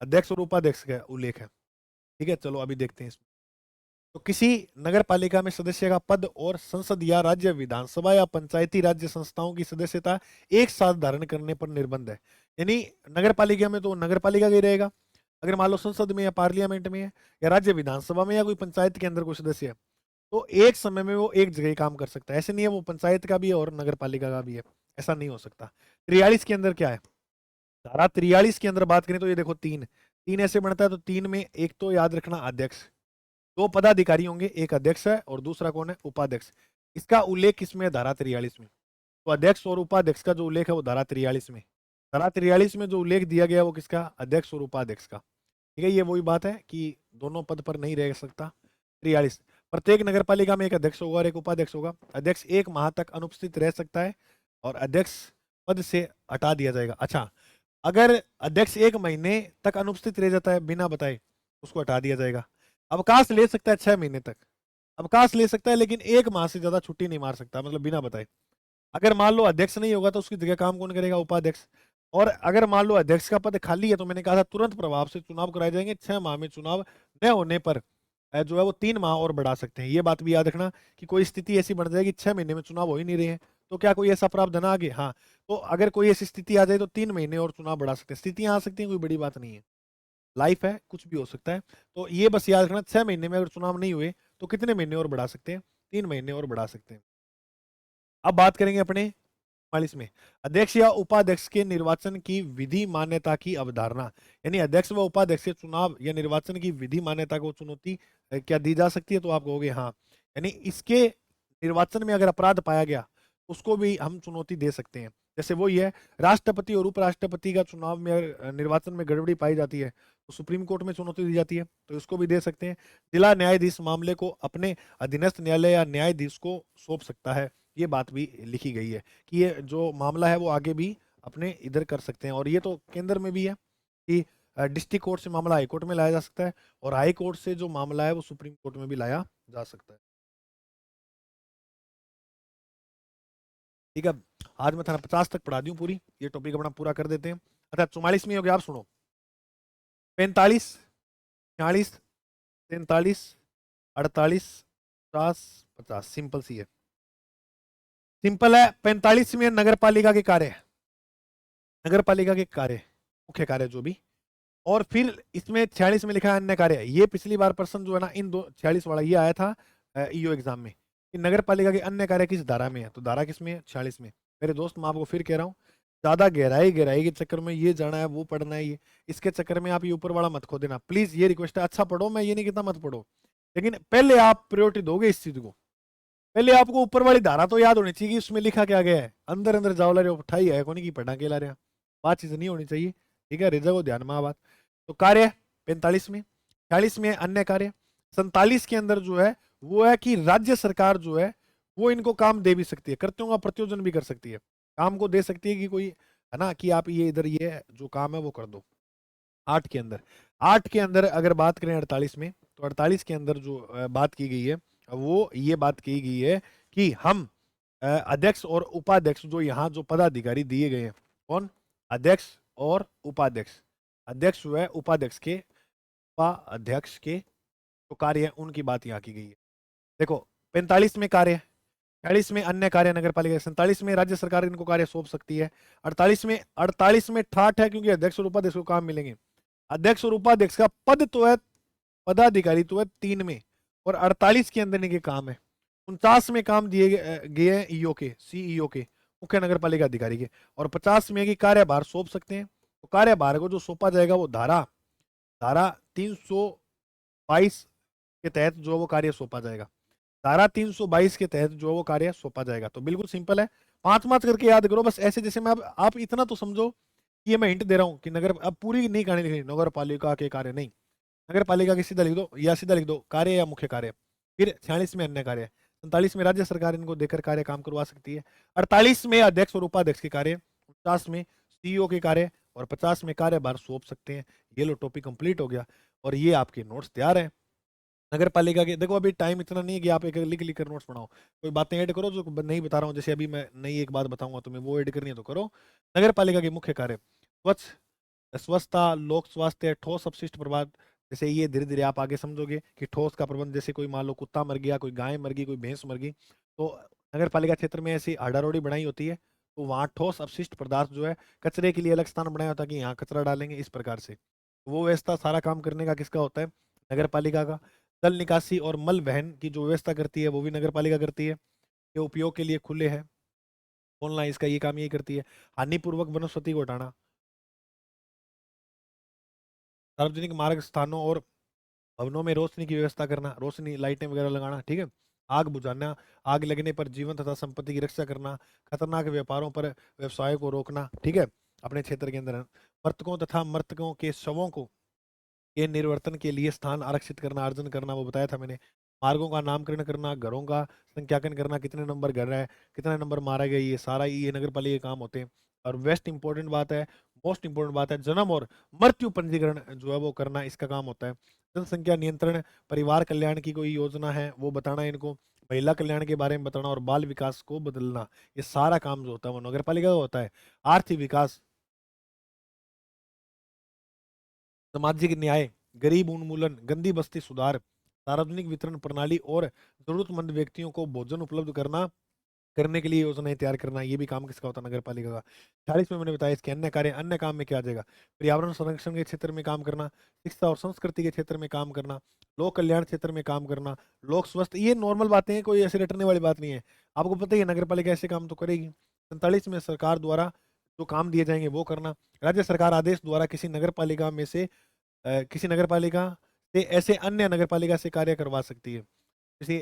अध्यक्ष और उपाध्यक्ष का उल्लेख है। ठीक है, चलो अभी देखते हैं इसमें। तो किसी नगर पालिका में सदस्य का पद और संसद या राज्य विधानसभा या पंचायती राज्य संस्थाओं की सदस्यता एक साथ धारण करने पर निर्बंध है। यानी नगर पालिका में तो नगर पालिका का ही रहेगा, अगर मान लो संसद में या पार्लियामेंट में है या राज्य विधानसभा में या कोई पंचायत के अंदर कोई सदस्य है, तो एक समय में वो एक जगह ही काम कर सकता है। ऐसे नहीं है वो पंचायत का भी है और नगर पालिका का भी है, ऐसा नहीं हो सकता। 43 के अंदर क्या है? धारा 43 के अंदर बात करें तो ये देखो, तीन तीन ऐसे बनता है। तो तीन में एक तो याद रखना अध्यक्ष, दो पदाधिकारी होंगे, एक अध्यक्ष है और दूसरा कौन है? उपाध्यक्ष। इसका उल्लेख किसमें है? धारा 43 में। तो अध्यक्ष और उपाध्यक्ष का जो उल्लेख है वो धारा 43 में। धारा 43 में जो उल्लेख दिया गया वो किसका? अध्यक्ष और उपाध्यक्ष का। ठीक है, ये वही बात है कि दोनों पद पर नहीं रह सकता। 43, प्रत्येक नगर पालिका में एक अध्यक्ष होगा और एक उपाध्यक्ष होगा। अध्यक्ष 1 माह तक अनुपस्थित रह सकता है और अध्यक्ष पद से हटा दिया जाएगा। अच्छा, अगर अध्यक्ष 1 महीने तक अनुपस्थित रह जाता है बिना बताए, उसको हटा दिया जाएगा। अवकाश ले सकता है 6 महीने तक अवकाश ले सकता है, लेकिन 1 माह से ज्यादा छुट्टी नहीं मार सकता, मतलब बिना बताए। अगर मान लो अध्यक्ष नहीं होगा तो उसकी जगह काम कौन करेगा? उपाध्यक्ष। और अगर मान लो अध्यक्ष का पद खाली है तो मैंने कहा था तुरंत प्रभाव से चुनाव कराए जाएंगे। 6 माह में चुनाव न होने पर जो है वो 3 माह और बढ़ा सकते हैं। ये बात भी याद रखना कि कोई स्थिति ऐसी बन जाएगी 6 महीने में चुनाव हो ही नहीं रहे हैं, तो क्या कोई ऐसा प्रावधान आ आगे? हाँ, तो अगर कोई ऐसी स्थिति आ जाए तो 3 महीने और चुनाव बढ़ा सकते हैं। स्थितियां आ सकती हैं, कोई बड़ी बात नहीं है, लाइफ है, कुछ भी हो सकता है। तो ये बस याद रखना, 6 महीने में अगर चुनाव नहीं हुए तो कितने महीने और बढ़ा सकते हैं? 3 महीने और बढ़ा सकते हैं। अब बात करेंगे अपने 44 में, अध्यक्ष या उपाध्यक्ष के निर्वाचन की विधि मान्यता की अवधारणा। यानी अध्यक्ष व उपाध्यक्ष के चुनाव या निर्वाचन की विधि मान्यता को चुनौती क्या दी जा सकती है? तो आप कहोगे हाँ। यानी इसके निर्वाचन में अगर अपराध पाया गया उसको भी हम चुनौती दे सकते हैं। जैसे वो ये है, राष्ट्रपति और उपराष्ट्रपति का चुनाव में निर्वाचन में गड़बड़ी पाई जाती है तो सुप्रीम कोर्ट में चुनौती दी जाती है, तो इसको भी दे सकते हैं। जिला न्यायाधीश मामले को अपने अधीनस्थ न्यायालय या न्यायाधीश को सौंप सकता है। ये बात भी लिखी गई है कि ये जो मामला है वो आगे भी अपने इधर कर सकते हैं। और ये तो केंद्र में भी है कि डिस्ट्रिक्ट कोर्ट से मामला हाई कोर्ट में लाया जा सकता है, और हाई कोर्ट से जो मामला है वो सुप्रीम कोर्ट में भी लाया जा सकता है। ठीक है, आज मैं थाना 50 तक पढ़ा दी हूँ पूरी, ये टॉपिक अपना पूरा कर देते हैं। अच्छा, 44 में हो गया, आप सुनो। 45, 46, 43, 48, 50, 50, सिंपल सी है, सिंपल है। 45 में नगर पालिका के कार्य, नगर पालिका के कार्य, मुख्य कार्य जो भी। और फिर इसमें 46 में लिखा है अन्य कार्य। ये पिछली बार प्रश्न जो है ना, इन दो 46 वाला ये आया था ईओ एग्जाम में कि नगर पालिका के अन्य कार्य किस धारा में है, तो धारा किस में है? 46 में। मेरे दोस्त, मैं आपको फिर कह रहा हूँ, ज्यादा गहराई गहराई के चक्कर में ये जाना है वो पढ़ना है, ये इसके चक्कर में आप ये ऊपर वाला मत खो देना प्लीज, ये रिक्वेस्ट है। अच्छा पढ़ो, मैं ये नहीं कहता मत पढ़ो, लेकिन पहले आप प्रायोरिटी दोगे इस चीज को। पहले आपको ऊपर वाली धारा तो याद होनी चाहिए कि उसमें लिखा क्या गया है। अंदर अंदर जाओ ला रहे हो, उठाई है कोनी की पढ़ा के ला रहे हैं, बात चीज नहीं होनी चाहिए। ठीक है, रिजा को ध्यान में आ बात। तो कार्य 45 में, 46 में अन्य कार्य, 47 के अंदर जो है वो है कि राज्य सरकार जो है वो इनको काम दे भी सकती है, करते होगा प्रत्योजन भी कर सकती है, काम को दे सकती है कि कोई है ना, कि आप ये इधर ये जो काम है वो कर दो। 8 के अंदर अगर बात करें 48 में, तो 48 के अंदर जो बात की गई है वो ये बात की गई है कि हम अध्यक्ष और उपाध्यक्ष जो यहाँ जो पदाधिकारी दिए गए हैं, कौन, अध्यक्ष और उपाध्यक्ष, अध्यक्ष व उपाध्यक्ष के, उपाध्यक्ष के जो कार्य है उनकी बात यहाँ की गई है। देखो 45 में कार्य, 40 में अन्य कार्य नगर पालिका, 47 में राज्य सरकार इनको कार्य सौंप सकती है, 48 में ठाठ है क्योंकि अध्यक्ष और उपाध्यक्ष को काम मिलेंगे। अध्यक्ष और उपाध्यक्ष का पद तो है, पदाधिकारी तो है 3 में, और 48 के अंदर इनके काम है। 49 में काम दिए गए हैं ईओ के, सीईओ के, मुख्य नगर पालिका अधिकारी के, और 50 में की कार्यभार सौंप सकते हैं। तो कार्यभार को जो सौंपा जाएगा वो धारा धारा 322 के तहत जो वो कार्य सौंपा जाएगा, धारा 322 के तहत जो वो कार्य सौंपा जाएगा। तो बिल्कुल सिंपल है, 5 करके याद करो बस ऐसे, जैसे मैं अब आप इतना तो समझो कि ये मैं हिंट दे रहा हूँ कि नगर, अब पूरी नहीं कहानी लिखनी, नगर पालिका के कार्य नहीं, नगर पालिका के सीधा लिख दो, या सीधा लिख दो कार्य या मुख्य कार्य। फिर 46 में अन्य कार्य, 47 में राज्य सरकार इनको देकर कार्य काम करवा सकती है, 48 में अध्यक्ष और उपाध्यक्ष के कार्य, 50 में सीईओ के कार्य, और 50 में कार्यभार सौंप सकते हैं। ये लो टॉपिक कंप्लीट हो गया, और ये आपके नोट्स तैयार हैं नगर पालिका के। देखो अभी टाइम इतना नहीं है कि आप एक लिख लिख कर नोट्स बनाओ, कोई बातें ऐड करो जो नहीं बता रहा हूँ, जैसे अभी मैं नई एक बात बताऊंगा तुम्हें, वो ऐड करनी है तो करो। नगर पालिका के मुख्य कार्य, स्वच्छ, स्वच्छता, लोक स्वास्थ्य, ठोस अपशिष्ट प्रबंधन। जैसे ये धीरे धीरे आप आगे समझोगे कि ठोस का प्रबंध, जैसे कोई मान लो कुत्ता मर गया, कोई गाय मर गई, कोई भैंस मर गई, तो नगर पालिका क्षेत्र में ऐसी हड़ारोड़ी बनाई होती है, तो वहाँ ठोस अपशिष्ट पदार्थ जो है, कचरे के लिए अलग स्थान बनाया होता है कि यहाँ कचरा डालेंगे इस प्रकार से, वो व्यवस्था सारा काम करने का किसका होता है, नगर पालिका का। जल निकासी और मल वहन की जो व्यवस्था करती है वो भी नगर पालिका करती है, ये उपयोग के लिए खुले है, ऑनलाइन इसका ये काम यही करती है। हानिपूर्वक वनस्पति को हटाना, सार्वजनिक मार्ग, स्थानों और भवनों में रोशनी की व्यवस्था करना, रोशनी लाइटें वगैरह लगाना, ठीक है। आग बुझाना, आग लगने पर जीवन तथा संपत्ति की रक्षा करना, खतरनाक व्यापारों पर व्यवसाय को रोकना, ठीक है, अपने क्षेत्र के अंदर। मृतकों तथा मृतकों के शवों को के निर्वर्तन के लिए स्थान आरक्षित करना, अर्जन करना, वो बताया था मैंने। मार्गों का नामकरण करना, घरों का संख्याकन करना, कितने नंबर घर है, कितने नंबर मारा गया, ये सारा ये नगर पालिका के काम होते हैं। और वेस्ट इंपॉर्टेंट बात है, मोस्ट इंपॉर्टेंट बात है, जन्म और मृत्यु पंजीकरण जो है वो करना, इसका काम होता है। जनसंख्या नियंत्रण, परिवार कल्याण की कोई योजना है वो बताना इनको, महिला कल्याण के बारे में बताना, और बाल विकास को बदलना, ये सारा काम जो होता है वो नगर पालिका का होता है। आर्थिक विकास, सामाजिक न्याय, गरीब उन्मूलन, गंदी बस्ती सुधार, सार्वजनिक वितरण प्रणाली और जरूरतमंद व्यक्तियों को भोजन उपलब्ध करना, करने के लिए योजनाएं तैयार करना, ये भी काम किसका होता है, नगर पालिका का। 40 में मैंने बताया इसके अन्य कार्य, अन्य काम में क्या आ जाएगा, पर्यावरण संरक्षण के क्षेत्र में काम करना, शिक्षा और संस्कृति के क्षेत्र में काम करना, लोक कल्याण क्षेत्र में काम करना, लोक स्वास्थ्य, ये नॉर्मल बातें हैं, कोई ऐसे रटने वाली बात नहीं है। आपको पता ही है नगर पालिका ऐसे काम तो करेगी। 47 में सरकार द्वारा जो काम दिए जाएंगे वो करना, राज्य सरकार आदेश द्वारा किसी नगर पालिका में से किसी नगर पालिका से ऐसे अन्य नगर पालिका से कार्य करवा सकती है। जैसे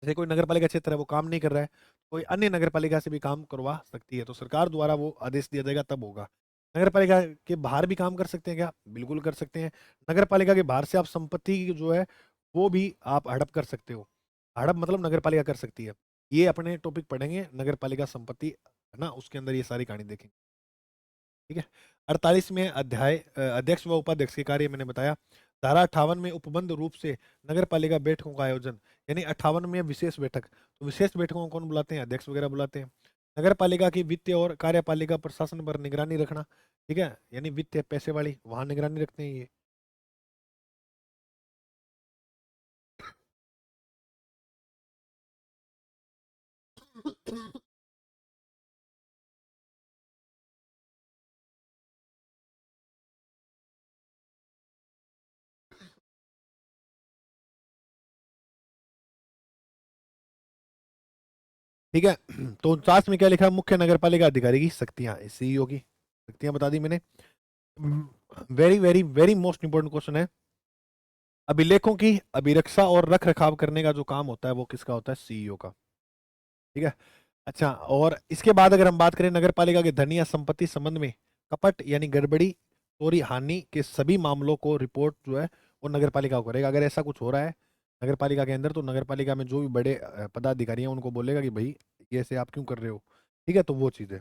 जैसे कोई नगर पालिका क्षेत्र है वो काम नहीं कर रहा है, कोई अन्य नगर पालिका से भी काम करवा सकती है, तो सरकार द्वारा वो आदेश दिया जाएगा तब होगा। नगर पालिका के बाहर भी काम कर सकते हैं क्या, बिल्कुल कर सकते हैं। नगर पालिका के बाहर से आप संपत्ति की जो है वो भी आप हड़प कर सकते हो, हड़प मतलब नगर पालिका कर सकती है। ये अपने टॉपिक पढ़ेंगे नगर पालिका संपत्ति, है ना, उसके अंदर ये सारी कहानी देखेंगे, ठीक है। 48 में अध्याय अध्यक्ष व उपाध्यक्ष के कार्य मैंने बताया। धारा 58 में उपबंध रूप से नगर पालिका बैठकों का आयोजन, यानी 58 में विशेष बैठक, तो विशेष बैठकों को कौन बुलाते हैं, अध्यक्ष वगैरह बुलाते हैं। नगर पालिका की वित्तीय और कार्यपालिका प्रशासन पर निगरानी रखना, ठीक है, यानी वित्तीय पैसे वाली वहां निगरानी रखते हैं ये। ठीक है, तो 49 में क्या लिखा है, मुख्य नगर पालिका अधिकारी की शक्तियां, सीईओ की शक्तियां बता दी मैंने। Very very very most important question है, अभिलेखों की अभिरक्षा और रख रखाव करने का जो काम होता है वो किसका होता है, सीईओ का, ठीक है। अच्छा, और इसके बाद अगर हम बात करें नगर पालिका के धन या संपत्ति संबंध में कपट यानी गड़बड़ी, चोरी, हानि के सभी मामलों को रिपोर्ट जो है वो नगर पालिका को करेगा। अगर ऐसा कुछ हो रहा है नगर पालिका के अंदर, तो नगर पालिका में जो भी बड़े पदाधिकारी हैं उनको बोलेगा कि भाई ये ऐसे आप क्यों कर रहे हो, ठीक है, तो वो चीज़ है।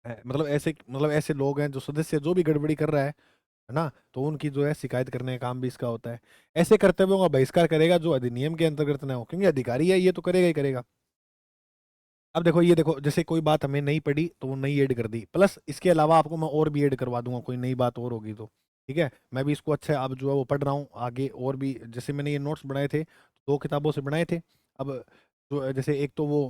मतलब ऐसे लोग हैं जो सदस्य जो भी गड़बड़ी कर रहा है ना, तो उनकी जो है शिकायत करने का काम भी इसका होता है। ऐसे कर्तव्यों का बहिष्कार करेगा जो अधिनियम के अंतर्गत ना हो, क्योंकि अधिकारी है, ये तो करेगा ही करेगा। अब देखो, ये देखो, जैसे कोई बात हमें नहीं पड़ी तो वो नई ऐड कर दी, प्लस इसके अलावा आपको मैं और भी ऐड करवा दूंगा, कोई नई बात और होगी तो। ठीक है, मैं भी इसको अच्छा अब जो है वो पढ़ रहा हूँ आगे, और भी जैसे मैंने ये नोट्स बनाए थे, 2 किताबों से बनाए थे। अब जो जैसे एक तो वो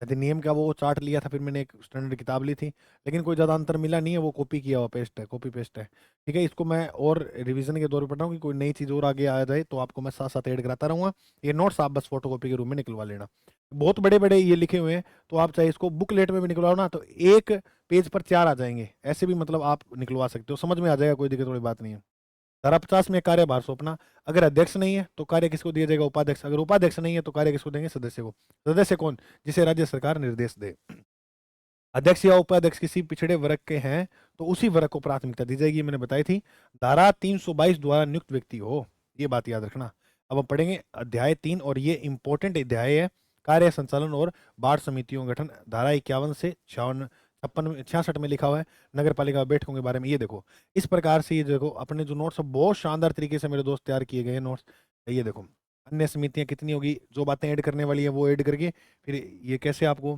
अधिनियम का वो चार्ट लिया था, फिर मैंने एक स्टैंडर्ड किताब ली थी, लेकिन कोई ज़्यादा अंतर मिला नहीं है, वो कॉपी किया हुआ पेस्ट है, कॉपी पेस्ट है। ठीक है, इसको मैं और रिवीजन के दौर पर पढ़ रहा हूँ कि कोई नई चीज़ और आगे आ जाए तो आपको मैं साथ साथ ऐड कराता रहूँगा। ये नोट्स आप बस फोटो कॉपी के रूप में निकलवा लेना। बहुत बड़े बड़े ये लिखे हुए हैं, तो आप चाहे इसको बुकलेट में भी निकलवाओ ना, तो एक पेज पर 4 आ जाएंगे, ऐसे भी मतलब आप निकलवा सकते हो, समझ में आ जाएगा, कोई दिक्कत वाली बात नहीं है। धारा 50 में कार्यभार सौंपना, अगर अध्यक्ष नहीं है तो कार्य किसको दिया जाएगा? उपाध्यक्ष। अगर उपाध्यक्ष नहीं है तो कार्य किसको देंगे? सदस्य को। सदस्य कौन? जिसे राज्य सरकार निर्देश दे। अध्यक्ष या उपाध्यक्ष किसी पिछड़े वर्ग के हैं तो उसी वर्ग को प्राथमिकता दी जाएगी, मैंने बताई थी। धारा 322 द्वारा नियुक्त व्यक्ति हो, ये बात याद रखना। अब हम पढ़ेंगे अध्याय 3, और ये इंपॉर्टेंट अध्याय है, कार्य संचालन और वार्ड समितियों का गठन। धारा 51 से 56, 66 में लिखा हुआ है नगर पालिका बैठकों के बारे में। ये देखो, इस प्रकार से ये देखो, अपने जो नोट्स बहुत शानदार तरीके से मेरे दोस्त तैयार किए गए हैं नोट्स। ये देखो, अन्य समितियां कितनी होगी, जो बातें ऐड करने वाली है वो ऐड करके, फिर ये कैसे आपको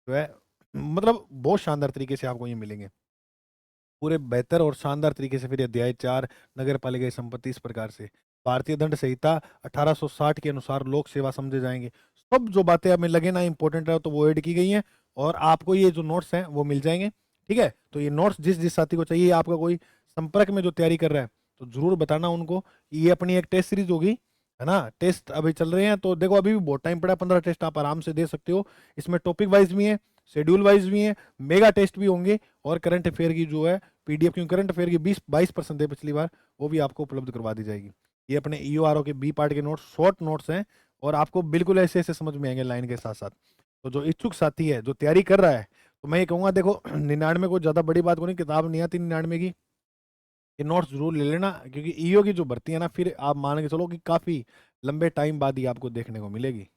जो है, मतलब बहुत शानदार तरीके से आपको ये मिलेंगे, पूरे बेहतर और शानदार तरीके से। फिर अध्याय 4, नगर पालिका की संपत्ति, इस प्रकार से भारतीय दंड संहिता 1860 के अनुसार लोक सेवा समझे जाएंगे। सब जो बातें हमें लगे ना इंपॉर्टेंट है तो वो ऐड की गई हैं, और आपको ये जो नोट्स हैं वो मिल जाएंगे। ठीक है, तो ये नोट्स जिस जिस साथी को चाहिए, आपका कोई संपर्क में जो तैयारी कर रहा है तो जरूर बताना उनको। ये अपनी एक टेस्ट सीरीज होगी, है ना, टेस्ट अभी चल रहे हैं, तो देखो अभी भी बहुत टाइम पड़ा, 15 टेस्ट आप आराम से दे सकते हो। इसमें टॉपिक वाइज भी है, शेड्यूल वाइज भी है, मेगा टेस्ट भी होंगे, और करंट अफेयर की जो है पीडीएफ, क्योंकि करंट अफेयर की 22% है पिछली बार, वो भी आपको उपलब्ध करवा दी जाएगी। ये अपने ईओआरओ के बी पार्ट के नोट्स, शॉर्ट नोट्स हैं, और आपको बिल्कुल ऐसे ऐसे समझ में आएंगे लाइन के साथ साथ। तो जो इच्छुक साथी है, जो तैयारी कर रहा है, तो मैं ये कहूँगा, देखो 99 को ज़्यादा बड़ी बात को नहीं, किताब नहीं आती 99 की, ये नोट्स जरूर ले लेना, क्योंकि ईओ की जो भर्ती है ना, फिर आप मान के चलो कि काफ़ी लंबे टाइम बाद ही आपको देखने को मिलेगी।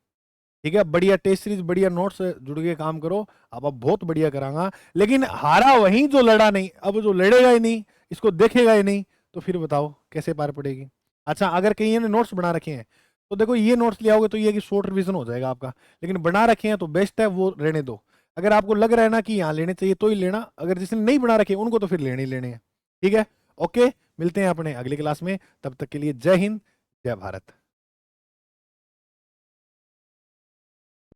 ठीक है, बढ़िया टेस्ट सीरीज, बढ़िया नोट्स जुड़ के काम करो, अब बहुत बढ़िया करांगा। लेकिन हारा वहीं जो लड़ा नहीं, अब जो लड़ेगा ही नहीं, इसको देखेगा ही नहीं, तो फिर बताओ कैसे पार पड़ेगी। अच्छा, अगर कहीं ने नोट्स बना रखे हैं तो देखो, ये नोट्स ले आओगे तो ये कि शॉर्ट रिवीजन हो जाएगा आपका, लेकिन बना रखे हैं तो बेस्ट है, वो रहने दो। अगर आपको लग रहा है ना कि यहाँ लेने चाहिए तो ही लेना, अगर जिसने नहीं बना रखे उनको तो फिर लेने ही लेने हैं। ठीक है, ओके, मिलते हैं अपने अगली क्लास में, तब तक के लिए जय हिंद, जय भारत।